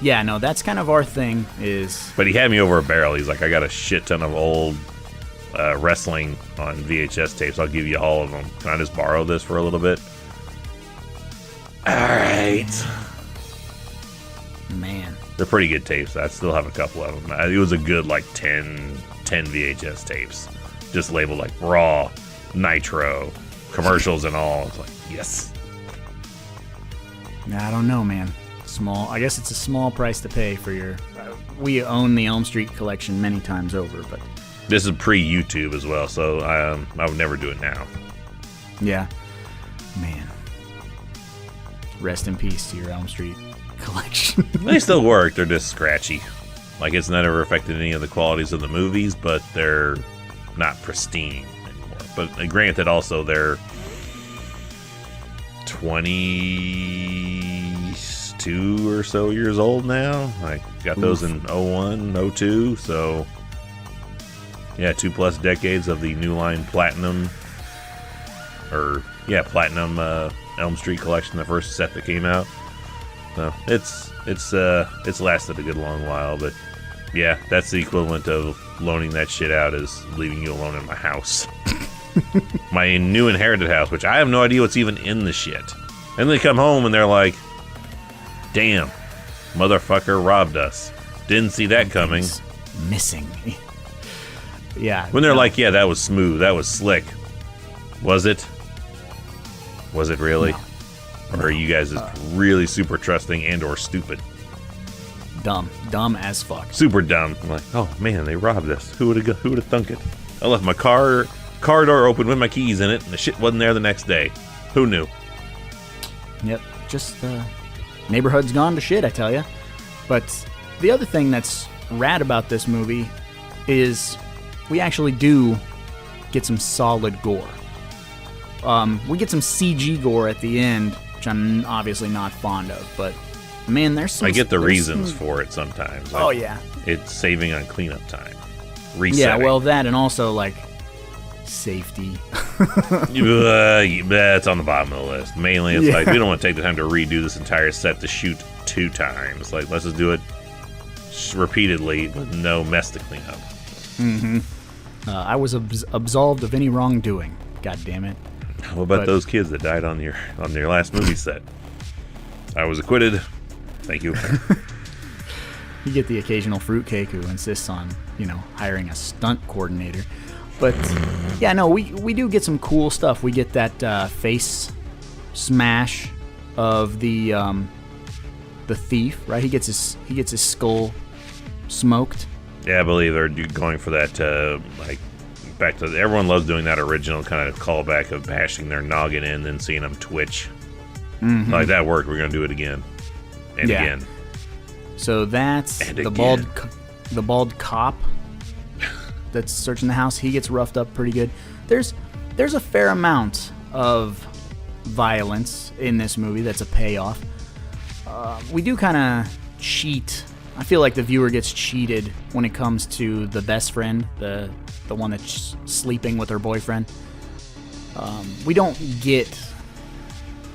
D: Yeah, no, that's kind of our thing is...
E: But he had me over a barrel. He's like, I got a shit ton of old wrestling on VHS tapes. I'll give you all of them. Can I just borrow this for a little bit? All right.
D: Man.
E: They're pretty good tapes. I still have a couple of them. It was a good, like, 10 VHS tapes. Just labeled, like, Raw, Nitro, commercials and all. It's like, yes.
D: I don't know, man. I guess it's a small price to pay for your... we own the Elm Street collection many times over, but...
E: This is pre-YouTube as well, so I would never do it now.
D: Yeah. Man. Rest in peace to your Elm Street collection.
E: They still work. They're just scratchy. Like, it's not ever affected any of the qualities of the movies, but they're not pristine anymore. But granted, also, they're 22 or so years old now. I got those in 01, 02, so... Yeah, 2+ decades of the New Line Platinum, Platinum Elm Street collection, the first set that came out. So it's lasted a good long while, but yeah, that's the equivalent of loaning that shit out as leaving you alone in my house. My new inherited house, which I have no idea what's even in the shit. And they come home and they're like, damn, motherfucker robbed us. Didn't see that coming.
D: Missing. Yeah.
E: When they're like, yeah, that was smooth, that was slick. Was it? Was it really? No. Or are you guys just really super trusting and or stupid?
D: Dumb as fuck.
E: Super dumb. I'm like, oh man, they robbed us. Who would have thunk it? I left my car door open with my keys in it, and the shit wasn't there the next day. Who knew?
D: Yep. Just neighborhood's gone to shit, I tell you. But the other thing that's rad about this movie is we actually do get some solid gore. We get some CG gore at the end, which I'm obviously not fond of, but man, there's some...
E: I get the reasons for it sometimes.
D: Like, yeah.
E: It's saving on cleanup time. Resetting.
D: Yeah, well, that and also, like, safety.
E: That's on the bottom of the list. Mainly, it's like, we don't want to take the time to redo this entire set to shoot 2 times. Like, let's just do it repeatedly with no mess to clean up.
D: Mm-hmm. I was absolved of any wrongdoing. God damn it.
E: What about those kids that died on your last movie set? I was acquitted. Thank you.
D: You get the occasional fruitcake who insists on, hiring a stunt coordinator. But yeah, no, we do get some cool stuff. We get that face smash of the thief, right? He gets his skull smoked.
E: Yeah, I believe they're going for that, back to, everyone loves doing that original kind of callback of bashing their noggin in, then seeing them twitch.
D: Mm-hmm.
E: Like, that worked, we're going to do it again. And again.
D: So that's the bald cop that's searching the house. He gets roughed up pretty good. There's a fair amount of violence in this movie that's a payoff. We do kind of cheat. I feel like the viewer gets cheated when it comes to the best friend, the one that's sleeping with her boyfriend. We don't get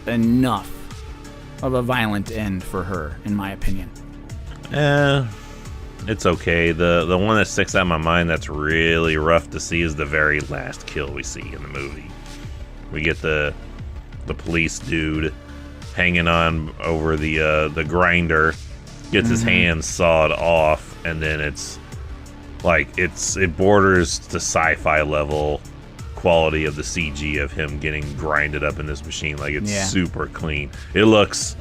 D: enough of a violent end for her, in my opinion.
E: It's okay. The one that sticks out in my mind that's really rough to see is the very last kill we see in the movie. We get the police dude hanging on over the grinder, gets his hands sawed off, and then it's like it borders to sci-fi level quality of the CG of him getting grinded up in this machine. Like, it's super clean. It looks,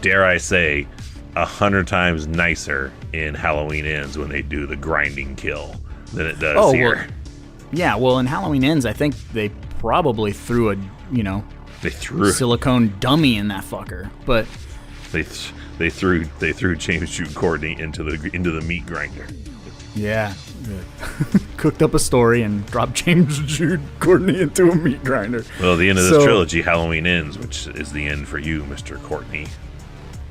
E: dare I say, 100 times nicer in Halloween Ends when they do the grinding kill than it does here.
D: Well, in Halloween Ends, I think they probably threw
E: they threw
D: silicone dummy in that fucker, but
E: they threw James Jude Courtney into the meat grinder.
D: Yeah. Cooked up a story and dropped James Jude Courtney into a meat grinder.
E: Well, the end of this trilogy, Halloween Ends, which is the end for you, Mr. Courtney.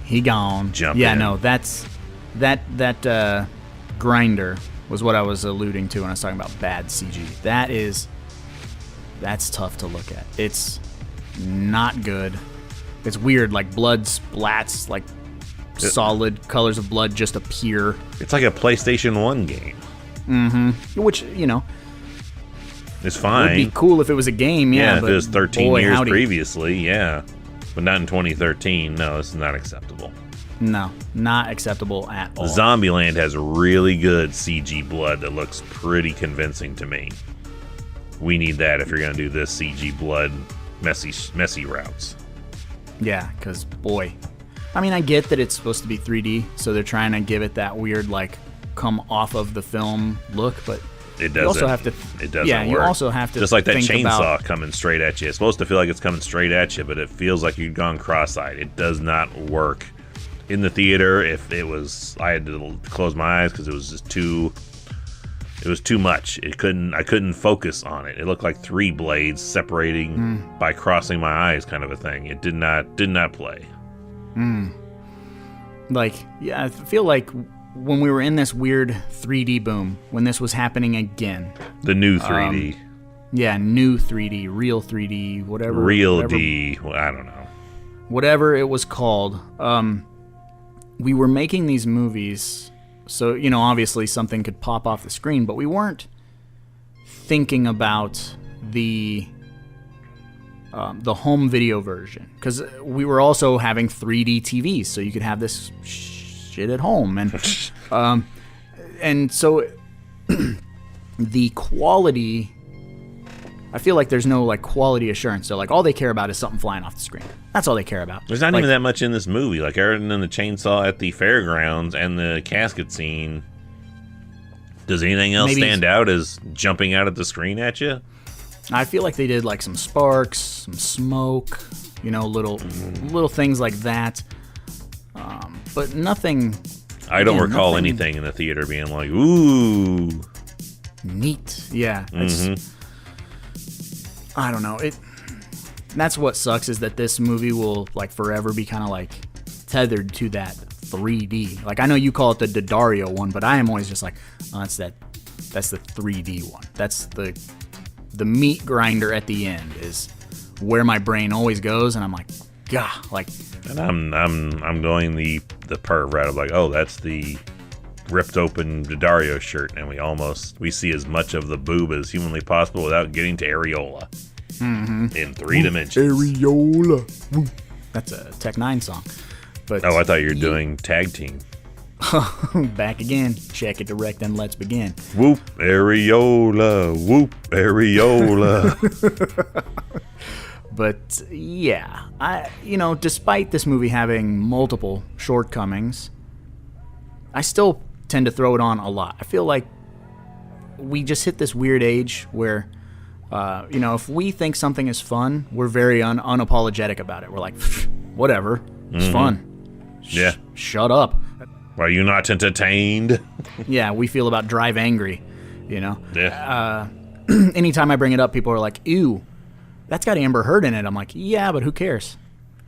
D: He gone.
E: Jump in.
D: No, that's that grinder was what I was alluding to when I was talking about bad CG. That's tough to look at. It's not good. It's weird, like blood splats, like solid colors of blood just appear.
E: It's like a PlayStation 1 game.
D: Mm-hmm. Which,
E: it's fine.
D: It would be cool if it was a game,
E: if it was 13 years previously, but not in 2013. No, this is not acceptable.
D: No, not acceptable at all.
E: Zombieland has really good CG blood that looks pretty convincing to me. We need that if you're going to do this CG blood messy routes.
D: Yeah, because, boy. I mean, I get that it's supposed to be 3D, so they're trying to give it that weird, like, come off of the film look, but
E: it doesn't.
D: You also have to,
E: it doesn't
D: yeah,
E: work.
D: you also have to
E: just like that
D: think
E: chainsaw coming straight at you. It's supposed to feel like it's coming straight at you, but it feels like you've gone cross-eyed. It does not work. In the theater, if it was, I had to close my eyes because it was just too. It was too much. I couldn't focus on it. It looked like three blades separating by crossing my eyes, kind of a thing. It did not play.
D: Like, yeah, I feel like when we were in this weird 3D boom, when this was happening again.
E: The new 3D.
D: New 3D, real 3D, whatever.
E: D. Well, I don't know.
D: Whatever it was called. We were making these movies, so, obviously something could pop off the screen, but we weren't thinking about the home video version, because we were also having 3D TVs, so you could have this shit at home, and so the quality, I feel like there's no like quality assurance. So like all they care about is something flying off the screen. That's all they care about.
E: There's not even that much in this movie. Like other than the chainsaw at the fairgrounds and the casket scene, does anything else stand out as jumping out of the screen at you?
D: I feel like they did like some sparks, some smoke, little things like that. But nothing.
E: I don't recall anything in the theater being like, ooh,
D: neat. Yeah. I don't know. That's what sucks, is that this movie will like forever be kind of like tethered to that 3D. Like I know you call it the Daddario one, but I am always just like, oh, that's the 3D one. That's the meat grinder at the end is where my brain always goes, and I'm like, gah, like.
E: And I'm going the perv route of like, oh, that's the ripped open Daddario shirt, and we see as much of the boob as humanly possible without getting to areola in 3 dimensions.
D: Areola. That's a Tech 9 song. But
E: I thought you were doing tag team.
D: Back again. Check it direct and let's begin.
E: Whoop areola, whoop areola.
D: But yeah, despite this movie having multiple shortcomings, I still tend to throw it on a lot. I feel like we just hit this weird age where, if we think something is fun, we're very unapologetic about it. We're like, whatever, it's fun.
E: Yeah.
D: Shut up.
E: Are you not entertained?
D: Yeah, we feel about Drive Angry,
E: Yeah.
D: Anytime I bring it up, people are like, ew, that's got Amber Heard in it. I'm like, yeah, but who cares?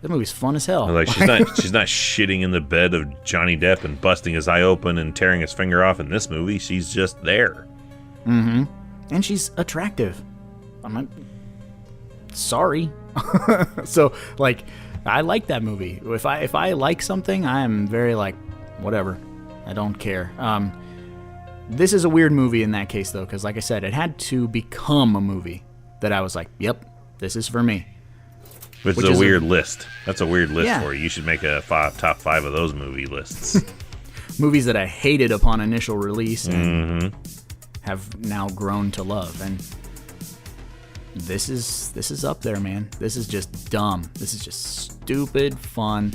D: That movie's fun as hell.
E: Like she's not shitting in the bed of Johnny Depp and busting his eye open and tearing his finger off in this movie. She's just there.
D: Mm-hmm. And she's attractive. I'm not sorry. So, like, I like that movie. If I like something, I am very like, whatever. I don't care. This is a weird movie in that case, though, because, like I said, it had to become a movie that I was like, yep, this is for me.
E: Which is a weird list. That's a weird list for you. You should make a top 5 of those movie lists.
D: Movies that I hated upon initial release and have now grown to love. And this is up there, man. This is just dumb. This is just stupid fun.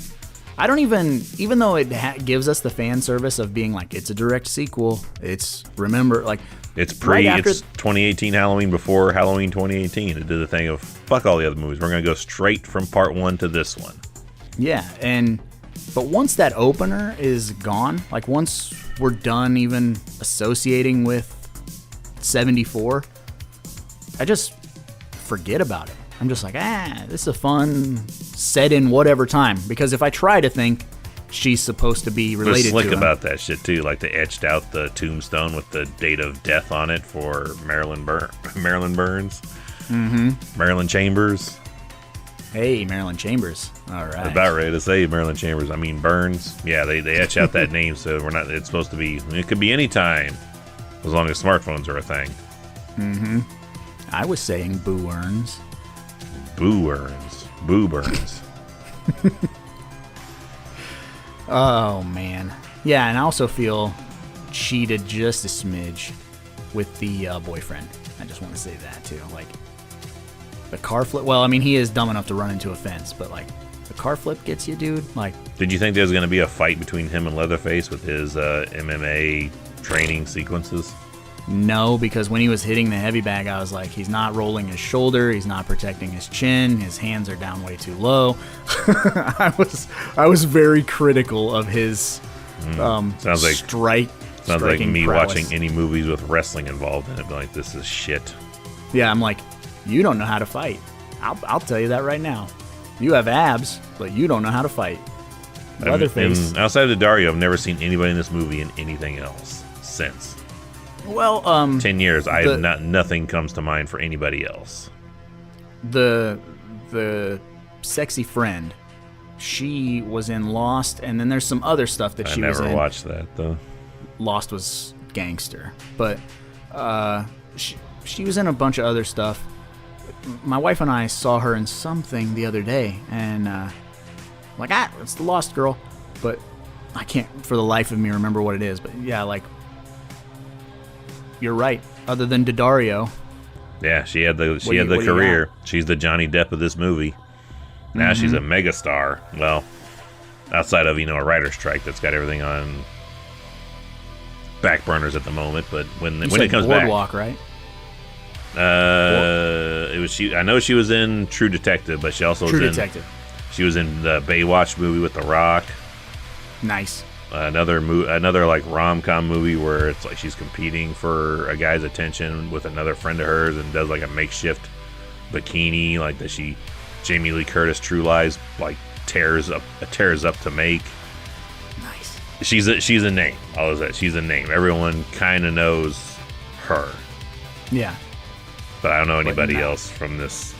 D: I don't even though it gives us the fan service of being like, it's a direct sequel. It's
E: 2018 Halloween before Halloween 2018. It did the thing of fuck all the other movies. We're going to go straight from part 1 to this one.
D: Yeah, but once that opener is gone, like once we're done even associating with 74, I just forget about it. I'm just like, this is a fun set in whatever time. Because if I try to think she's supposed to be related to him.
E: They're slick about that shit too. Like they etched out the tombstone with the date of death on it for Marilyn Burns.
D: Mm-hmm.
E: Marilyn Chambers.
D: Hey, Marilyn Chambers. All right.
E: About ready to say Marilyn Chambers. I mean Burns. Yeah, they etch out that name, so we're not. It's supposed to be. It could be any time, as long as smartphones are a thing.
D: Mm-hmm. I was saying Boo Earns.
E: Boo Earns. Boo Burns.
D: Oh man, yeah, and I also feel cheated just a smidge with the boyfriend. I just want to say that too. Like the car flip. Well, I mean, he is dumb enough to run into a fence, but like the car flip gets you, dude. Like,
E: did you think there was going to be a fight between him and Leatherface with his MMA training sequences?
D: No, because when he was hitting the heavy bag, I was like, he's not rolling his shoulder, he's not protecting his chin, his hands are down way too low. I was very critical of his
E: sounds like me
D: prowess.
E: watching any movies with wrestling involved in it. Like, this is shit.
D: Yeah, I'm like, you don't know how to fight. I'll tell you that right now. You have abs, but you don't know how to fight. Leatherface.
E: Outside of Dario, I've never seen anybody in this movie in anything else since.
D: Well,
E: 10 years, nothing comes to mind for anybody else.
D: The sexy friend, she was in Lost, and then there's some other stuff that she was in.
E: I never watched that though.
D: Lost was gangster, but she was in a bunch of other stuff. My wife and I saw her in something the other day, and like, it's the Lost girl, but I can't for the life of me remember what it is. But yeah, like, you're right. Other than Daddario.
E: Yeah, she had the career. She's the Johnny Depp of this movie. Now she's a megastar. Well, outside of, a writer's strike that's got everything on back burners at the moment, but when it comes
D: Boardwalk,
E: back,
D: right?
E: It was she. I know she was in True Detective, but she also She was in the Baywatch movie with The Rock.
D: Nice.
E: Another like rom-com movie where it's like she's competing for a guy's attention with another friend of hers and does like a makeshift bikini like that Jamie Lee Curtis True Lies like tears up to make.
D: Nice.
E: She's a name. All of that. She's a name. Everyone kind of knows her.
D: Yeah.
E: But I don't know anybody else from this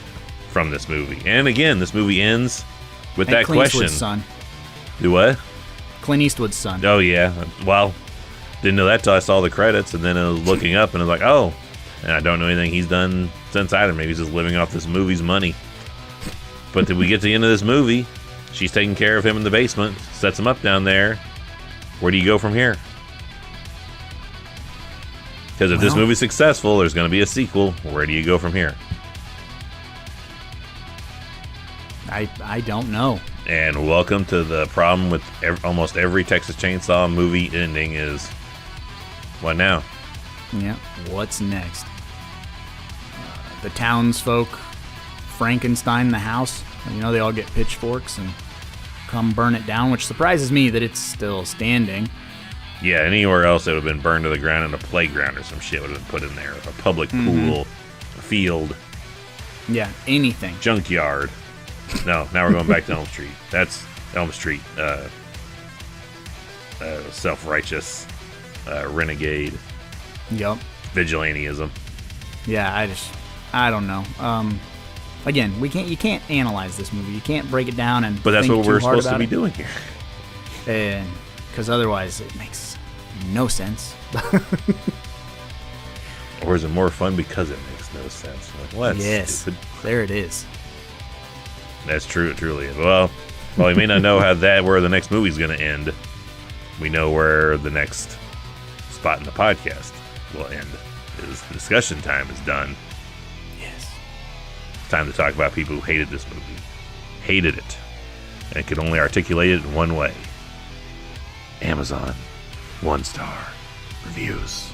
E: movie. And again, this movie ends with that
D: Clint
E: question.
D: Eastwood's son.
E: Do what?
D: Clint Eastwood's son.
E: Oh, yeah. Well, didn't know that till I saw the credits, and then I was looking up, and I was like, oh. And I don't know anything he's done since either. Maybe he's just living off this movie's money. But then we get to the end of this movie. She's taking care of him in the basement, sets him up down there. Where do you go from here? Because if this movie's successful, there's going to be a sequel. Where do you go from here?
D: I don't know.
E: And welcome to the problem with almost every Texas Chainsaw movie ending is What now?
D: Yeah, what's next? The townsfolk Frankenstein the house. You know, they all get pitchforks and come burn it down, which surprises me that it's still standing.
E: Yeah, anywhere else it would have been burned to the ground, and a playground or some shit would have been put in there. A public pool, a field.
D: Yeah, anything.
E: Junkyard. No, now we're going back to Elm Street. That's Elm Street. Self-righteous, renegade,
D: Yup.
E: vigilantism.
D: Yeah, I don't know. Again, you can't analyze this movie. You can't break it down and.
E: But that's
D: think
E: what
D: too
E: we're
D: hard
E: supposed to
D: about
E: be
D: it.
E: doing here.
D: And because otherwise it makes no sense.
E: Or is it more fun because it makes no sense? Like, what?
D: Yes,
E: Stupid.
D: there it is.
E: That's true. It truly is. Well, we may not know where the next movie's going to end. We know where the next spot in the podcast will end. Is discussion time is done.
D: Yes.
E: It's time to talk about people who hated this movie. Hated it. And could only articulate it in one way. Amazon. 1-star reviews.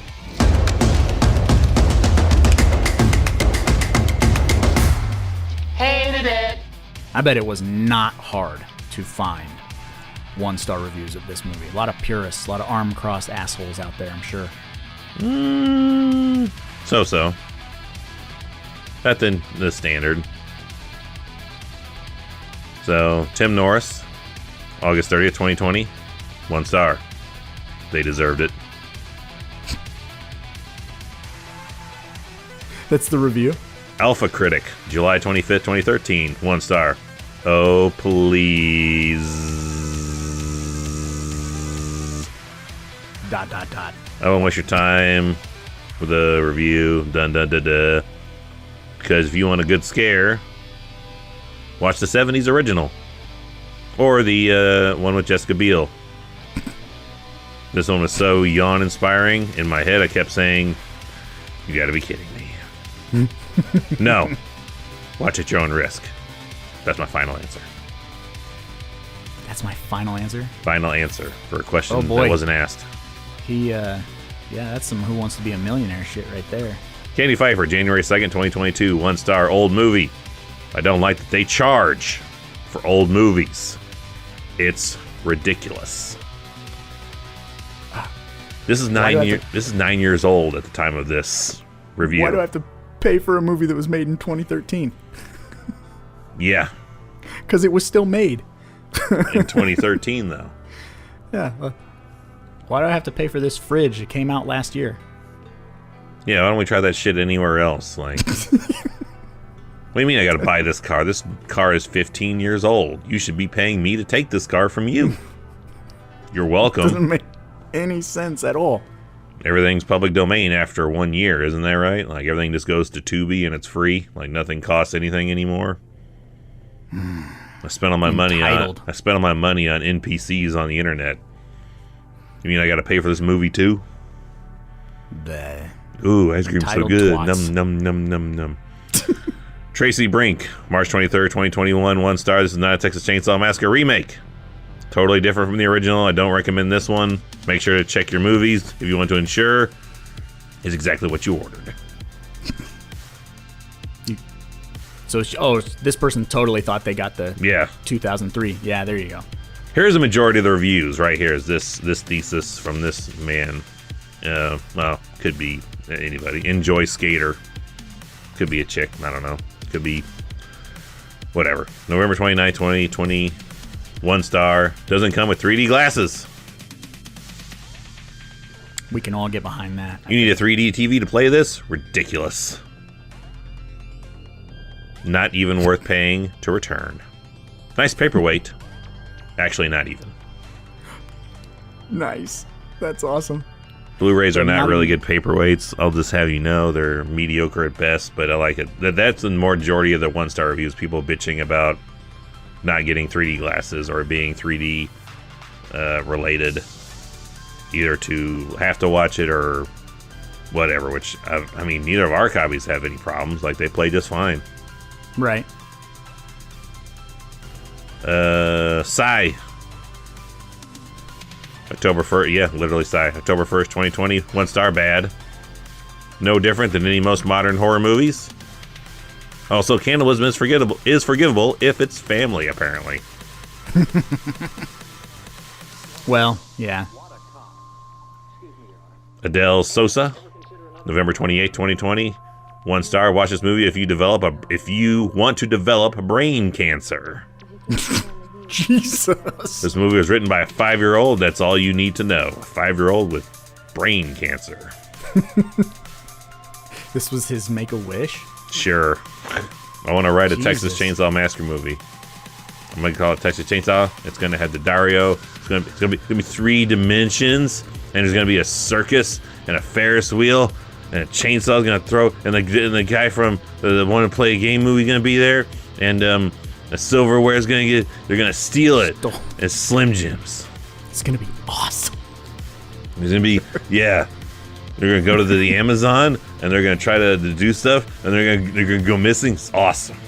F: Hated it.
D: I bet it was not hard to find 1-star reviews of this movie. A lot of purists, a lot of arm-crossed assholes out there, I'm sure.
E: So. That's the standard. So, Tim Norris, August 30th, 2020, 1 star. They deserved it.
D: That's the review?
E: Alpha Critic, July 25th, 2013, 1 star. Oh, please. ... I won't waste your time with a review. Dun dun dun dun. Because if you want a good scare, watch the 70s original. Or the one with Jessica Biel. This one was so yawn-inspiring. In my head, I kept saying, "You gotta be kidding me." No. Watch at your own risk. That's my final answer.
D: That's my final answer?
E: Final answer for a question
D: Oh, boy.
E: that wasn't asked.
D: Yeah, that's some Who Wants to Be a Millionaire shit right there.
E: Candy Pfeiffer, January 2nd, 2022, 1 star, old movie. I don't like that they charge for old movies. It's ridiculous. This is 9 years old at the time of this review.
D: Why do I have to pay for a movie that was made in 2013?
E: Yeah,
D: Because it was still made.
E: in 2013 though.
D: Yeah. Why do I have to pay for this fridge? It came out last year.
E: Yeah, why don't we try that shit anywhere else? Like, what do you mean I gotta buy this car? This car is 15 years old. You should be paying me to take this car from you. You're welcome.
D: Doesn't make any sense at all.
E: Everything's public domain after 1 year, isn't that right? Like, everything just goes to Tubi and it's free. Like, nothing costs anything anymore. I spent all my money on NPCs on the internet. You mean I gotta pay for this movie too?
D: Bleh.
E: Ooh, ice cream's so
D: Entitled
E: good.
D: twats.
E: Num, num, num, num, num. Tracy Brink, March 23rd, 2021, 1 star. This is not a Texas Chainsaw Massacre remake. Totally different from the original. I don't recommend this one. Make sure to check your movies if you want to ensure it's exactly what you ordered.
D: So, this person totally thought they got the
E: Yeah.
D: 2003. Yeah, there you go.
E: Here's a majority of the reviews right here. Is this thesis from this man? Well, could be anybody. Enjoy Skater. Could be a chick. I don't know. Could be whatever. November 29th, 2020. 1 star. Doesn't come with 3D glasses.
D: We can all get behind that.
E: You need a 3D TV to play this? Ridiculous. Not even worth paying to return. Nice paperweight. Actually, not even.
D: Nice. That's awesome.
E: Blu-rays are not
D: Not
E: really
D: even-
E: good paperweights. I'll just have you know they're mediocre at best, but I like it. That's the majority of the 1-star reviews. People bitching about not getting 3D glasses or being 3D related, either to have to watch it or whatever. Which I mean, neither of our copies have any problems. Like, they play just fine.
D: Right.
E: Psy. October 1st. Yeah, literally October 1st, 2020. 1 star, bad. No different than any most modern horror movies. Also, cannibalism is forgivable if it's family, apparently.
D: Well, yeah.
E: Adele Sosa, November 28, 2020. 1 star. Watch this movie if you want to develop brain cancer.
D: Jesus.
E: This movie was written by a 5-year-old. That's all you need to know. A 5-year-old with brain cancer.
D: This was his Make-A-Wish?
E: Sure. I want to write a Texas Chainsaw Massacre movie. I'm gonna call it Texas Chainsaw. It's gonna have the Dario. It's gonna be 3 dimensions, and there's gonna be a circus and a Ferris wheel, and a chainsaw's gonna throw, and the guy from the one to play a game movie gonna be there, and the silverware's they're gonna steal it. It's Slim Jims.
D: It's gonna be awesome.
E: It's gonna be yeah. They're gonna go to the Amazon and they're gonna try to do stuff, and they're gonna go missing. It's awesome.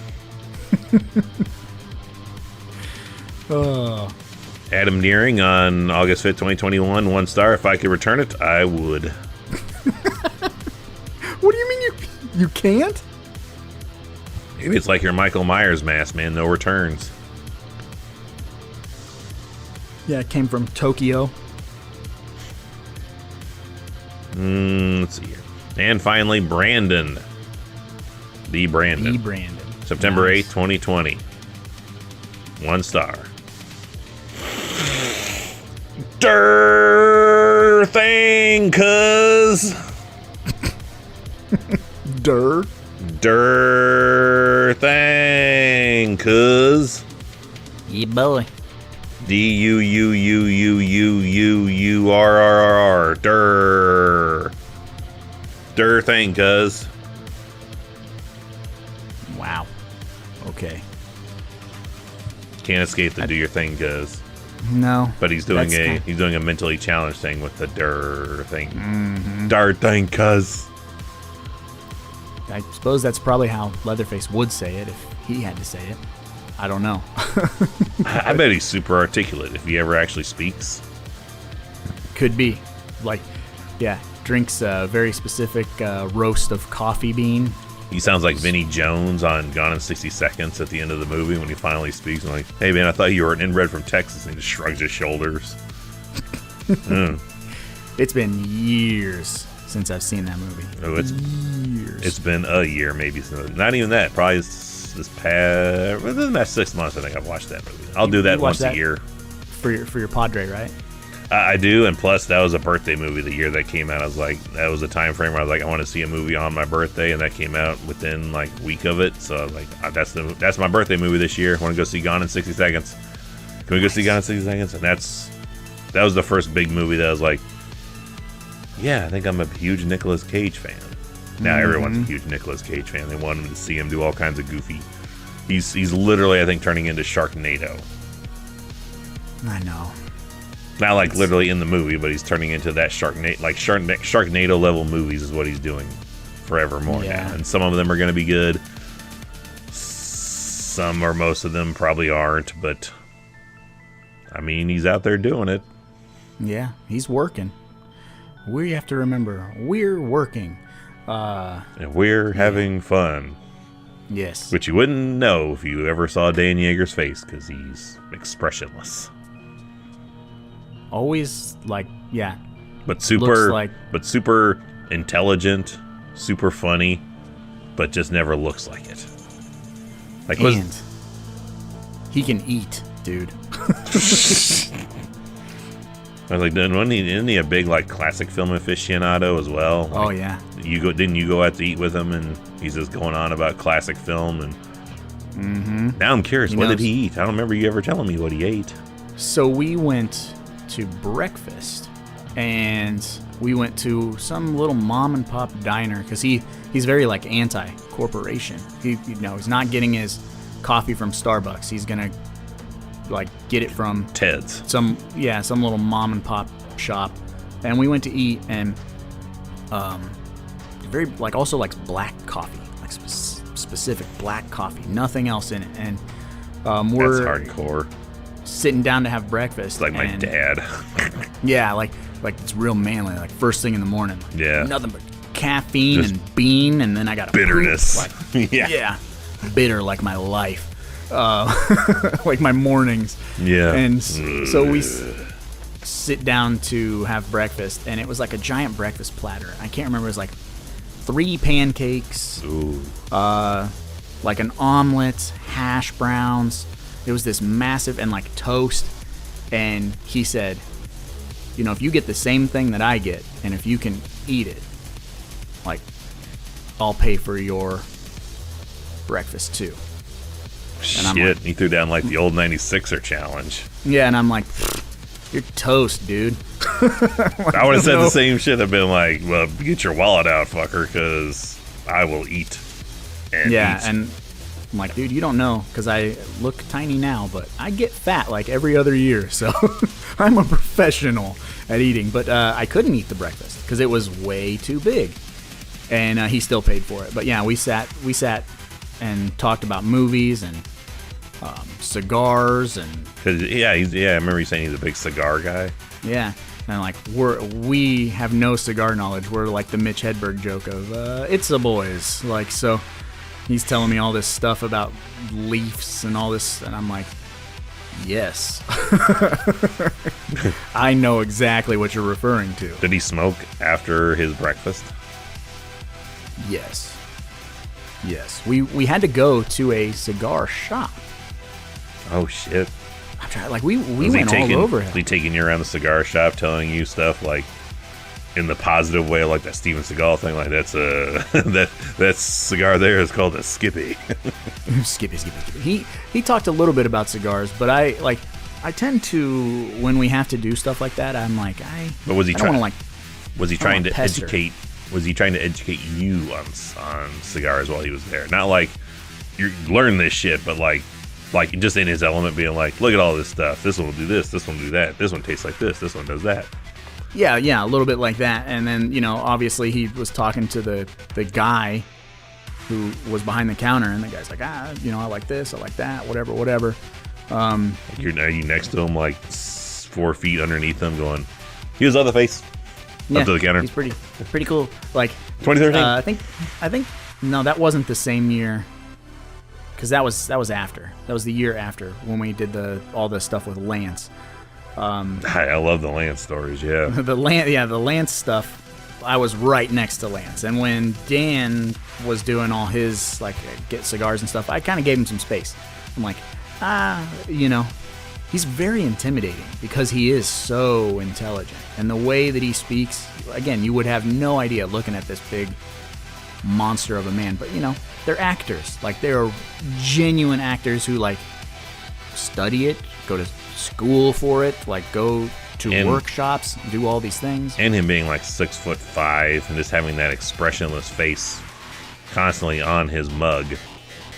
E: Adam Nearing on August 5th, 2021. 1 star. If I could return it, I would.
D: What do you mean you can't?
E: Maybe it's like your Michael Myers mask, man. No returns.
D: Yeah, it came from Tokyo.
E: Let's see here. And finally, Brandon. The Brandon. September 8th, 2020. 1 star. Durr thing, cuz.
D: Durr
E: thing, cuz.
D: Yeah, boy.
E: DUUUUUUURRR. Durr. Durr thing, cuz.
D: Wow. Okay.
E: Can't escape the do your thing, cuz.
D: No.
E: But he's doing a mentally challenged thing with the durr thing. Mm-hmm. Durr thing, cuz.
D: I suppose that's probably how Leatherface would say it if he had to say it. I don't know.
E: I bet he's super articulate if he ever actually speaks.
D: Could be. Like, yeah, drinks a very specific roast of coffee bean.
E: He sounds like Vinnie Jones on Gone in 60 Seconds at the end of the movie when he finally speaks. I'm like, hey, man, I thought you were an inbred from Texas. And he just shrugs his shoulders.
D: It's been years since I've seen that movie.
E: Oh,
D: years.
E: It's been a year, maybe. Not even that. Probably within the past 6 months, I think I've watched that movie. I'll do that once a year.
D: For your Padre, right?
E: I do, and plus that was a birthday movie the year that came out. I was like, that was a time frame where I was like, I want to see a movie on my birthday, and that came out within like a week of it. So I was like, that's my birthday movie this year. I want to go see Gone in 60 Seconds. Can we go see Gone in 60 Seconds? And that was the first big movie that I was like, yeah, I think I'm a huge Nicolas Cage fan. Now everyone's a huge Nicolas Cage fan. They want him to see him do all kinds of goofy. He's literally, I think, turning into Sharknado.
D: I know.
E: Not like literally in the movie, but he's turning into that Sharknado level movies is what he's doing forevermore now. And some of them are going to be good. Some or most of them probably aren't, but I mean, he's out there doing it.
D: Yeah, he's working. We have to remember, we're working.
E: And we're having fun.
D: Yes.
E: Which you wouldn't know if you ever saw Dan Yeager's face, because he's expressionless.
D: Always
E: but super intelligent, super funny, but just never looks like it.
D: And he can eat, dude.
E: I was like, isn't he a big classic film aficionado as well?
D: Oh yeah.
E: Didn't you go out to eat with him, and he's just going on about classic film, and now I'm curious, what did he eat? I don't remember you ever telling me what he ate.
D: So we went to breakfast, and we went to some little mom and pop diner because he's very anti-corporation. He's not getting his coffee from Starbucks. He's gonna get it from
E: Ted's.
D: Some little mom and pop shop. And we went to eat, and very also likes black coffee, specific black coffee, nothing else in it. And
E: that's hardcore.
D: sitting down to have breakfast.
E: Like my dad.
D: Yeah, like it's real manly. Like first thing in the morning. Like,
E: Yeah.
D: Nothing but caffeine and bean, and then I got
E: bitterness.
D: Like, yeah, bitter like my life. Like my mornings.
E: Yeah.
D: And so we sit down to have breakfast, and it was like a giant breakfast platter. I can't remember. It was like 3 pancakes, like an omelet, hash browns. It was this massive, and like toast. And he said, you know, if you get the same thing that I get, and if you can eat it, like, I'll pay for your breakfast too. And
E: Shit, he threw down like the old 96er challenge.
D: Yeah, and I'm like, you're toast, dude.
E: I would have said the same shit. I've been like, well, get your wallet out, fucker, because I will eat. And eat.
D: And I'm like, dude, you don't know, because I look tiny now, but I get fat like every other year, so I'm a professional at eating. But I couldn't eat the breakfast because it was way too big, and he still paid for it. But yeah, we sat and talked about movies and cigars and
E: I remember you saying he's a big cigar guy.
D: yeah. And like we have no cigar knowledge. We're like the Mitch Hedberg joke of it's the boys. Like, so he's telling me all this stuff about leafs and all this, and I'm like, yes. I know exactly what you're referring to.
E: Did he smoke after his breakfast?
D: Yes. We had to go to a cigar shop.
E: Oh shit.
D: I'm trying, like we went all over him.
E: Was he taking you around the cigar shop, telling you stuff like in the positive way, like that Steven Seagal thing? Like that's that cigar there is called a Skippy.
D: Skippy. He talked a little bit about cigars, but I tend to, when we have to do stuff like that, I'm like
E: But was he trying? Was he trying to
D: pester.
E: educate? Was he trying to educate you on cigars while he was there? Not like you learn this shit, but like just in his element, being like, look at all this stuff. This one will do this. This one will do that. This one tastes like this. This one does that.
D: Yeah, a little bit like that. And then, you know, obviously he was talking to the guy who was behind the counter, and the guy's like, you know, I like this, I like that, whatever.
E: Are you next to him, like 4 feet underneath him, going, here's Leatherface.
D: Yeah,
E: up to the counter.
D: He's pretty cool. Like
E: 2013.
D: I think no, that wasn't the same year, because that was after. That was the year after when we did all the stuff with Lance.
E: I love the Lance stories. Yeah,
D: the Lance stuff. I was right next to Lance, and when Dan was doing all his like get cigars and stuff, I kind of gave him some space. I'm like, you know. He's very intimidating because he is so intelligent. And the way that he speaks, again, you would have no idea looking at this big monster of a man. But, you know, they're actors. Like, they're genuine actors who, like, study it, go to school for it, like, go to workshops, do all these things.
E: And him being, like, 6'5" and just having that expressionless face constantly on his mug.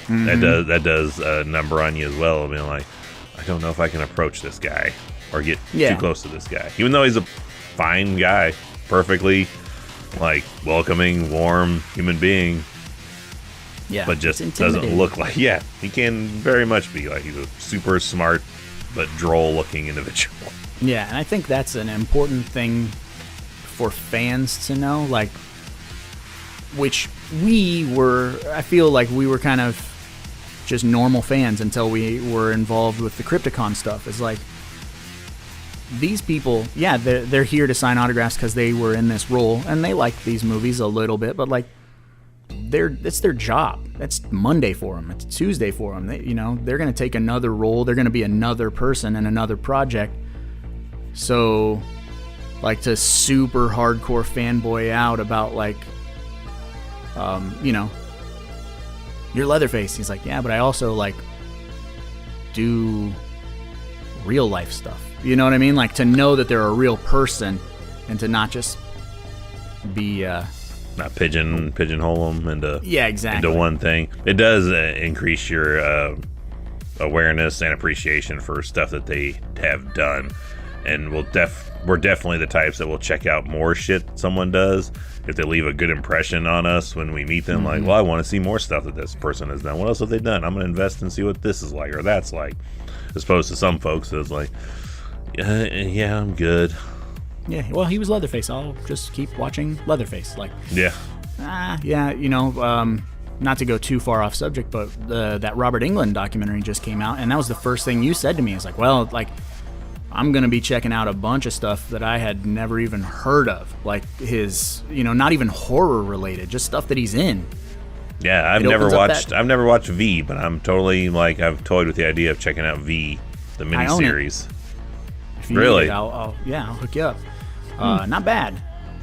E: Mm-hmm. That does a number on you as well. I mean, like, I don't know if I can approach this guy or get too close to this guy. Even though he's a fine guy, perfectly, like, welcoming, warm human being.
D: Yeah,
E: but just doesn't look like, he can very much be like, he's a super smart but droll-looking individual.
D: Yeah, and I think that's an important thing for fans to know, like, which I feel like we were kind of just normal fans until we were involved with the Crypticon stuff. It's like, these people, they're here to sign autographs because they were in this role and they like these movies a little bit, but like, it's their job. It's Monday for them. It's Tuesday for them. They're going to take another role. They're going to be another person in another project. So, like, to super hardcore fanboy out about, like, you're Leatherface. He's like, yeah, but I also, like, do real life stuff. You know what I mean? Like, to know that they're a real person and to not just be...
E: not pigeonhole them into
D: exactly.
E: into one thing. It does increase your awareness and appreciation for stuff that they have done. And we're definitely the types that will check out more shit someone does if they leave a good impression on us when we meet them. Mm-hmm. Like, well, I want to see more stuff that this person has done. What else have they done? I'm going to invest and see what this is like or that's like. as opposed to some folks that's like, yeah, I'm good.
D: Yeah, well, he was Leatherface. I'll just keep watching Leatherface. Like,
E: Yeah.
D: yeah, not to go too far off subject, but that Robert Englund documentary just came out, and that was the first thing you said to me. It's like, well, like, I'm going to be checking out a bunch of stuff that I had never even heard of. Like his, not even horror related, just stuff that he's in.
E: Yeah, I've never watched V, but I'm totally like, I've toyed with the idea of checking out V, the miniseries.
D: If you
E: Really?
D: need it, I'll hook you up. Not bad.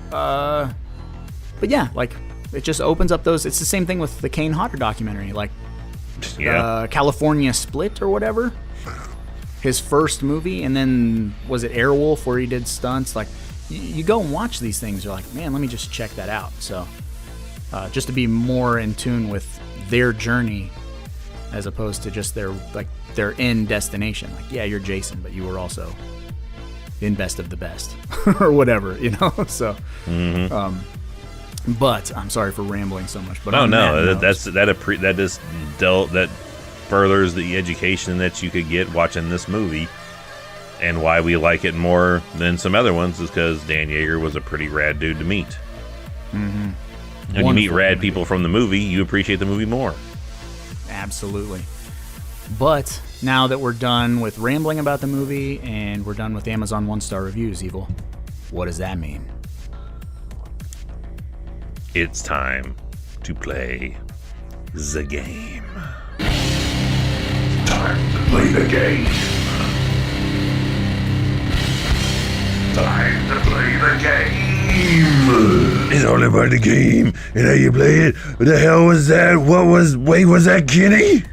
D: But yeah, like, it just opens up those. It's the same thing with the Kane Hodder documentary, like California Split or whatever. His first movie, and then was it Airwolf where he did stunts? Like, you go and watch these things, you're like, man, let me just check that out. So, just to be more in tune with their journey, as opposed to just their end destination. Like, yeah, you're Jason, but you were also in Best of the Best or whatever, So, but I'm sorry for rambling so much. But that furthers the education that you could get watching this movie, and why we like it more than some other ones is because Dan Yeager was a pretty rad dude to meet. Mm-hmm. And you meet rad people from the movie, you appreciate the movie more. Absolutely. But now that we're done with rambling about the movie and we're done with Amazon 1-star reviews, Evil, what does that mean?
E: It's time to play the game.
B: Time to play the game. Time to play the game.
E: It's all about the game and how you play it. What the hell was that? Was that Kenny?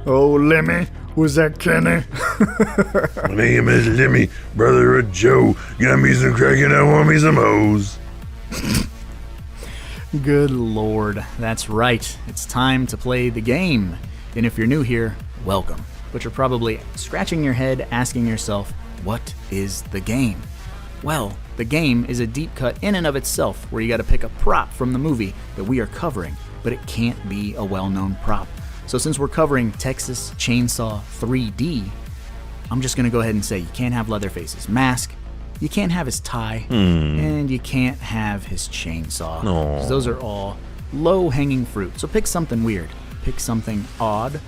D: Oh, Lemmy, was that Kenny?
E: My name is Lemmy, brother of Joe. Got me some crack and I want me some hoes.
D: Good Lord, that's right. It's time to play the game. And if you're new here, welcome. But you're probably scratching your head asking yourself, what is the game? Well, the game is a deep cut in and of itself where you got to pick a prop from the movie that we are covering, but it can't be a well-known prop. So since we're covering Texas Chainsaw 3D, I'm just going to go ahead and say you can't have Leatherface's mask, you can't have his tie, and you can't have his chainsaw. 'Cause those are all low-hanging fruit. So pick something weird, pick something odd,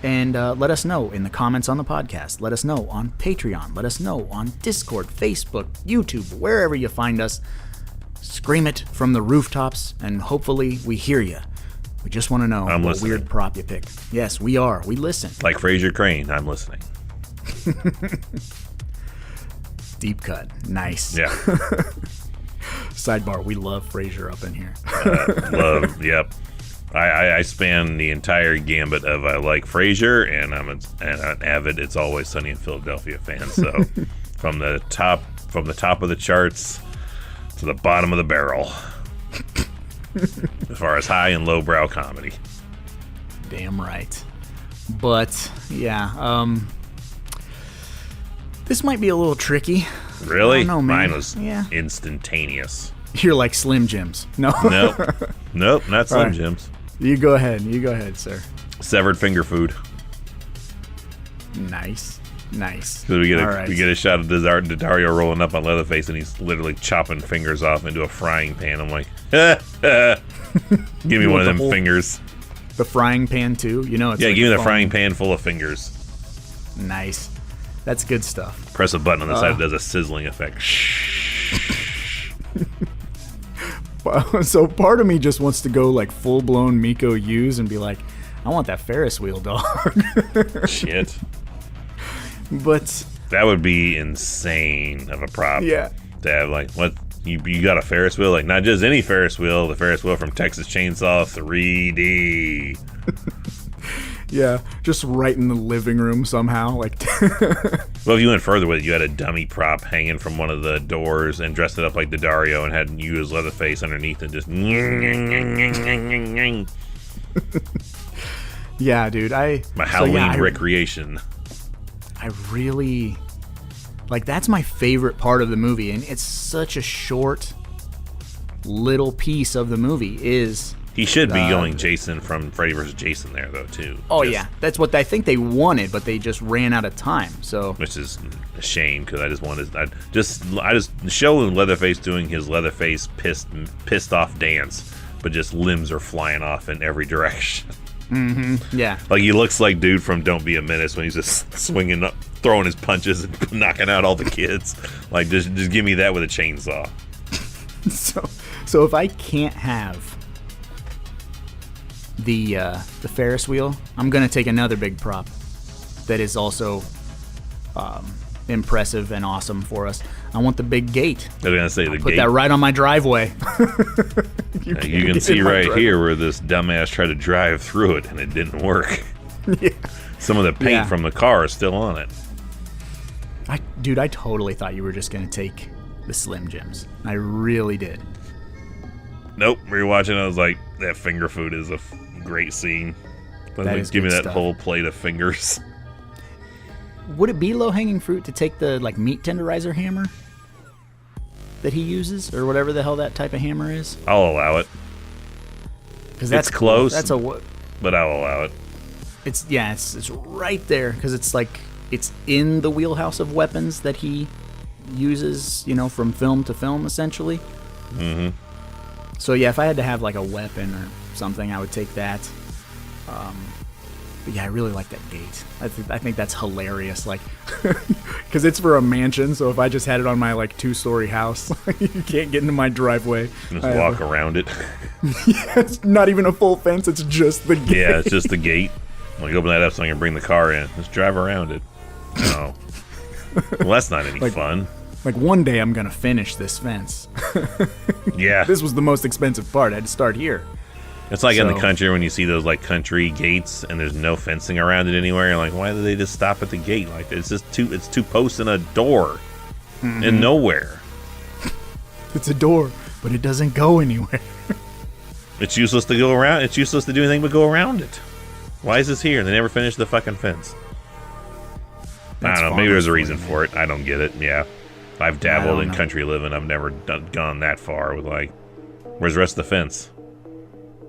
D: and let us know in the comments on the podcast. Let us know on Patreon. Let us know on Discord, Facebook, YouTube, wherever you find us. Scream it from the rooftops, and hopefully we hear you. We just want to know what weird prop you pick. Yes, we are. We listen.
E: Like Fraser Crane, I'm listening.
D: Deep cut. Nice.
E: Yeah.
D: Sidebar, we love Frasier up in here.
E: Yep. I span the entire gambit of I like Frasier, and I'm an avid It's Always Sunny in Philadelphia fan. So from the top of the charts to the bottom of the barrel, as far as high and low brow comedy.
D: Damn right. But yeah, this might be a little tricky.
E: Really?
D: I don't know, man.
E: Mine was instantaneous.
D: You're like Slim Jims. No.
E: Nope, not Slim
D: Right.
E: Jims.
D: You go ahead, sir.
E: Severed finger food.
D: Nice.
E: So we get
D: All
E: a shot of Dario rolling up on Leatherface, and he's literally chopping fingers off into a frying pan. I'm like, give me one of them fingers.
D: The frying pan too. It's
E: Yeah,
D: like
E: give me the frying pan full of fingers.
D: Nice. That's good stuff.
E: Press a button on the side, it does a sizzling effect.
D: So part of me just wants to go like full-blown Miko Hughes and be like, I want that Ferris wheel, dog.
E: Shit.
D: But
E: that would be insane of a prop.
D: Yeah.
E: To have like, what, you got a Ferris wheel? Like, not just any Ferris wheel, the Ferris wheel from Texas Chainsaw 3D.
D: Yeah, just right in the living room somehow. Like,
E: well, if you went further with it, you had a dummy prop hanging from one of the doors and dressed it up like Dario and had you as Leatherface underneath and just.
D: Yeah, dude.
E: My Halloween recreation.
D: I really like. That's my favorite part of the movie, and it's such a short little piece of the movie is
E: He should be going Jason from Freddy vs. Jason there, though, too.
D: Oh, yeah. That's what I think they wanted, but they just ran out of time. So,
E: which is a shame, because I just wanted... I just showing Leatherface doing his Leatherface pissed off dance, but just limbs are flying off in every direction.
D: Mm-hmm. Yeah.
E: Like, he looks like dude from Don't Be a Menace when he's just swinging up, throwing his punches and knocking out all the kids. Like, just give me that with a chainsaw.
D: So if I can't have the Ferris wheel, I'm gonna take another big prop that is also impressive and awesome for us. I want the big gate.
E: I was gonna say the gate.
D: Put that right on my driveway.
E: You can see right here where this dumbass tried to drive through it and it didn't work.
D: Yeah.
E: Some of the paint from the car is still on it.
D: Dude, I totally thought you were just gonna take the Slim Jims. I really did.
E: Nope. Rewatching, I was like, that finger food is a great scene. But like, give me that whole plate of fingers.
D: Would it be low-hanging fruit to take the meat tenderizer hammer that he uses, or whatever the hell that type of hammer is?
E: I'll allow it.
D: Because that's
E: close.
D: That's
E: but I'll allow it.
D: It's right there, because it's in the wheelhouse of weapons that he uses, from film to film, essentially.
E: Mm-hmm.
D: So yeah, if I had to have a weapon or something, I would take that. But yeah, I really like that gate. I think that's hilarious. Because it's for a mansion, so if I just had it on my 2-story house, you can't get into my driveway.
E: Just walk around it.
D: Yeah, it's not even a full fence. It's just the gate.
E: Yeah, it's just the gate. When you open that up so I can bring the car in, just drive around it. No. Well, that's not any fun.
D: One day I'm gonna finish this fence.
E: Yeah.
D: This was the most expensive part. I had to start here.
E: It's like in the country when you see those country gates and there's no fencing around it anywhere. You're like, why did they just stop at the gate? It's just two posts and a door in nowhere.
D: It's a door, but it doesn't go anywhere.
E: It's useless to go around. It's useless to do anything but go around it. Why is this here? They never finished the fucking fence. I don't know. Maybe there's a reason for it. I don't get it. Yeah. I've dabbled in country living. I've never gone that far with where's the rest of the fence?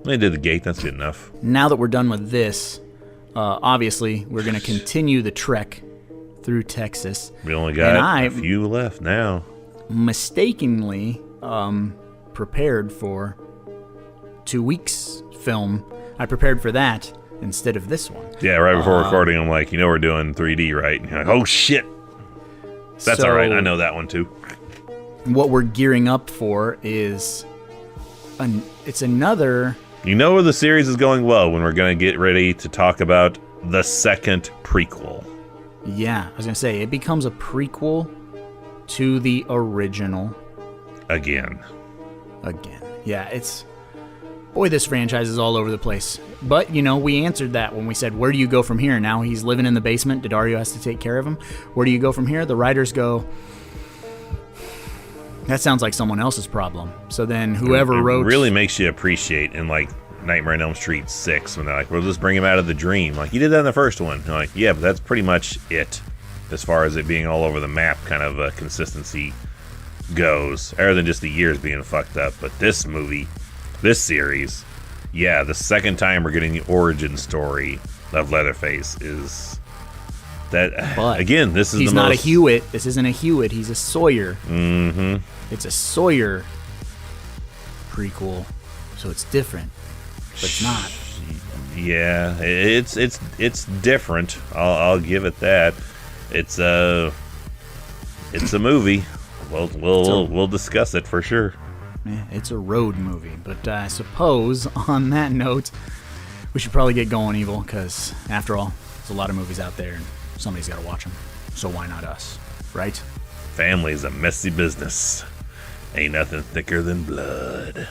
E: They did the gate. That's good enough. Now
D: that we're done with this, obviously we're going to continue the trek through Texas.
E: We only got a few left now.
D: Mistakenly prepared for 2 weeks film. I prepared for that instead of this one.
E: Yeah, right before recording, I'm like, we're doing 3D, right? And you're like, oh shit. That's all right. I know that one too.
D: What we're gearing up for is it's another...
E: where the series is going well when we're going to get ready to talk about the second prequel.
D: Yeah, I was going to say, it becomes a prequel to the original.
E: Again.
D: Yeah, it's... Boy, this franchise is all over the place. But, we answered that when we said, where do you go from here? Now he's living in the basement. Daddario has to take care of him. Where do you go from here? The writers go, that sounds like someone else's problem. So then whoever wrote...
E: It really makes you appreciate in, Nightmare on Elm Street 6 when they're like, we'll just bring him out of the dream. You did that in the first one. They're like, yeah, but that's pretty much it as far as it being all over the map kind of consistency goes. Other than just the years being fucked up. But this movie... This series, the second time we're getting the origin story of Leatherface is that,
D: but
E: again, this is
D: he's not a Hewitt. This isn't a Hewitt. He's a Sawyer.
E: Mm-hmm.
D: It's a Sawyer prequel, so it's different, but it's not.
E: Yeah, it's different. I'll give it that. It's a movie. We'll discuss it for sure.
D: Yeah, it's a road movie, but I suppose on that note, we should probably get going, Evil, because after all, there's a lot of movies out there and somebody's got to watch them. So why not us, right?
E: Family's a messy business. Ain't nothing thicker than blood.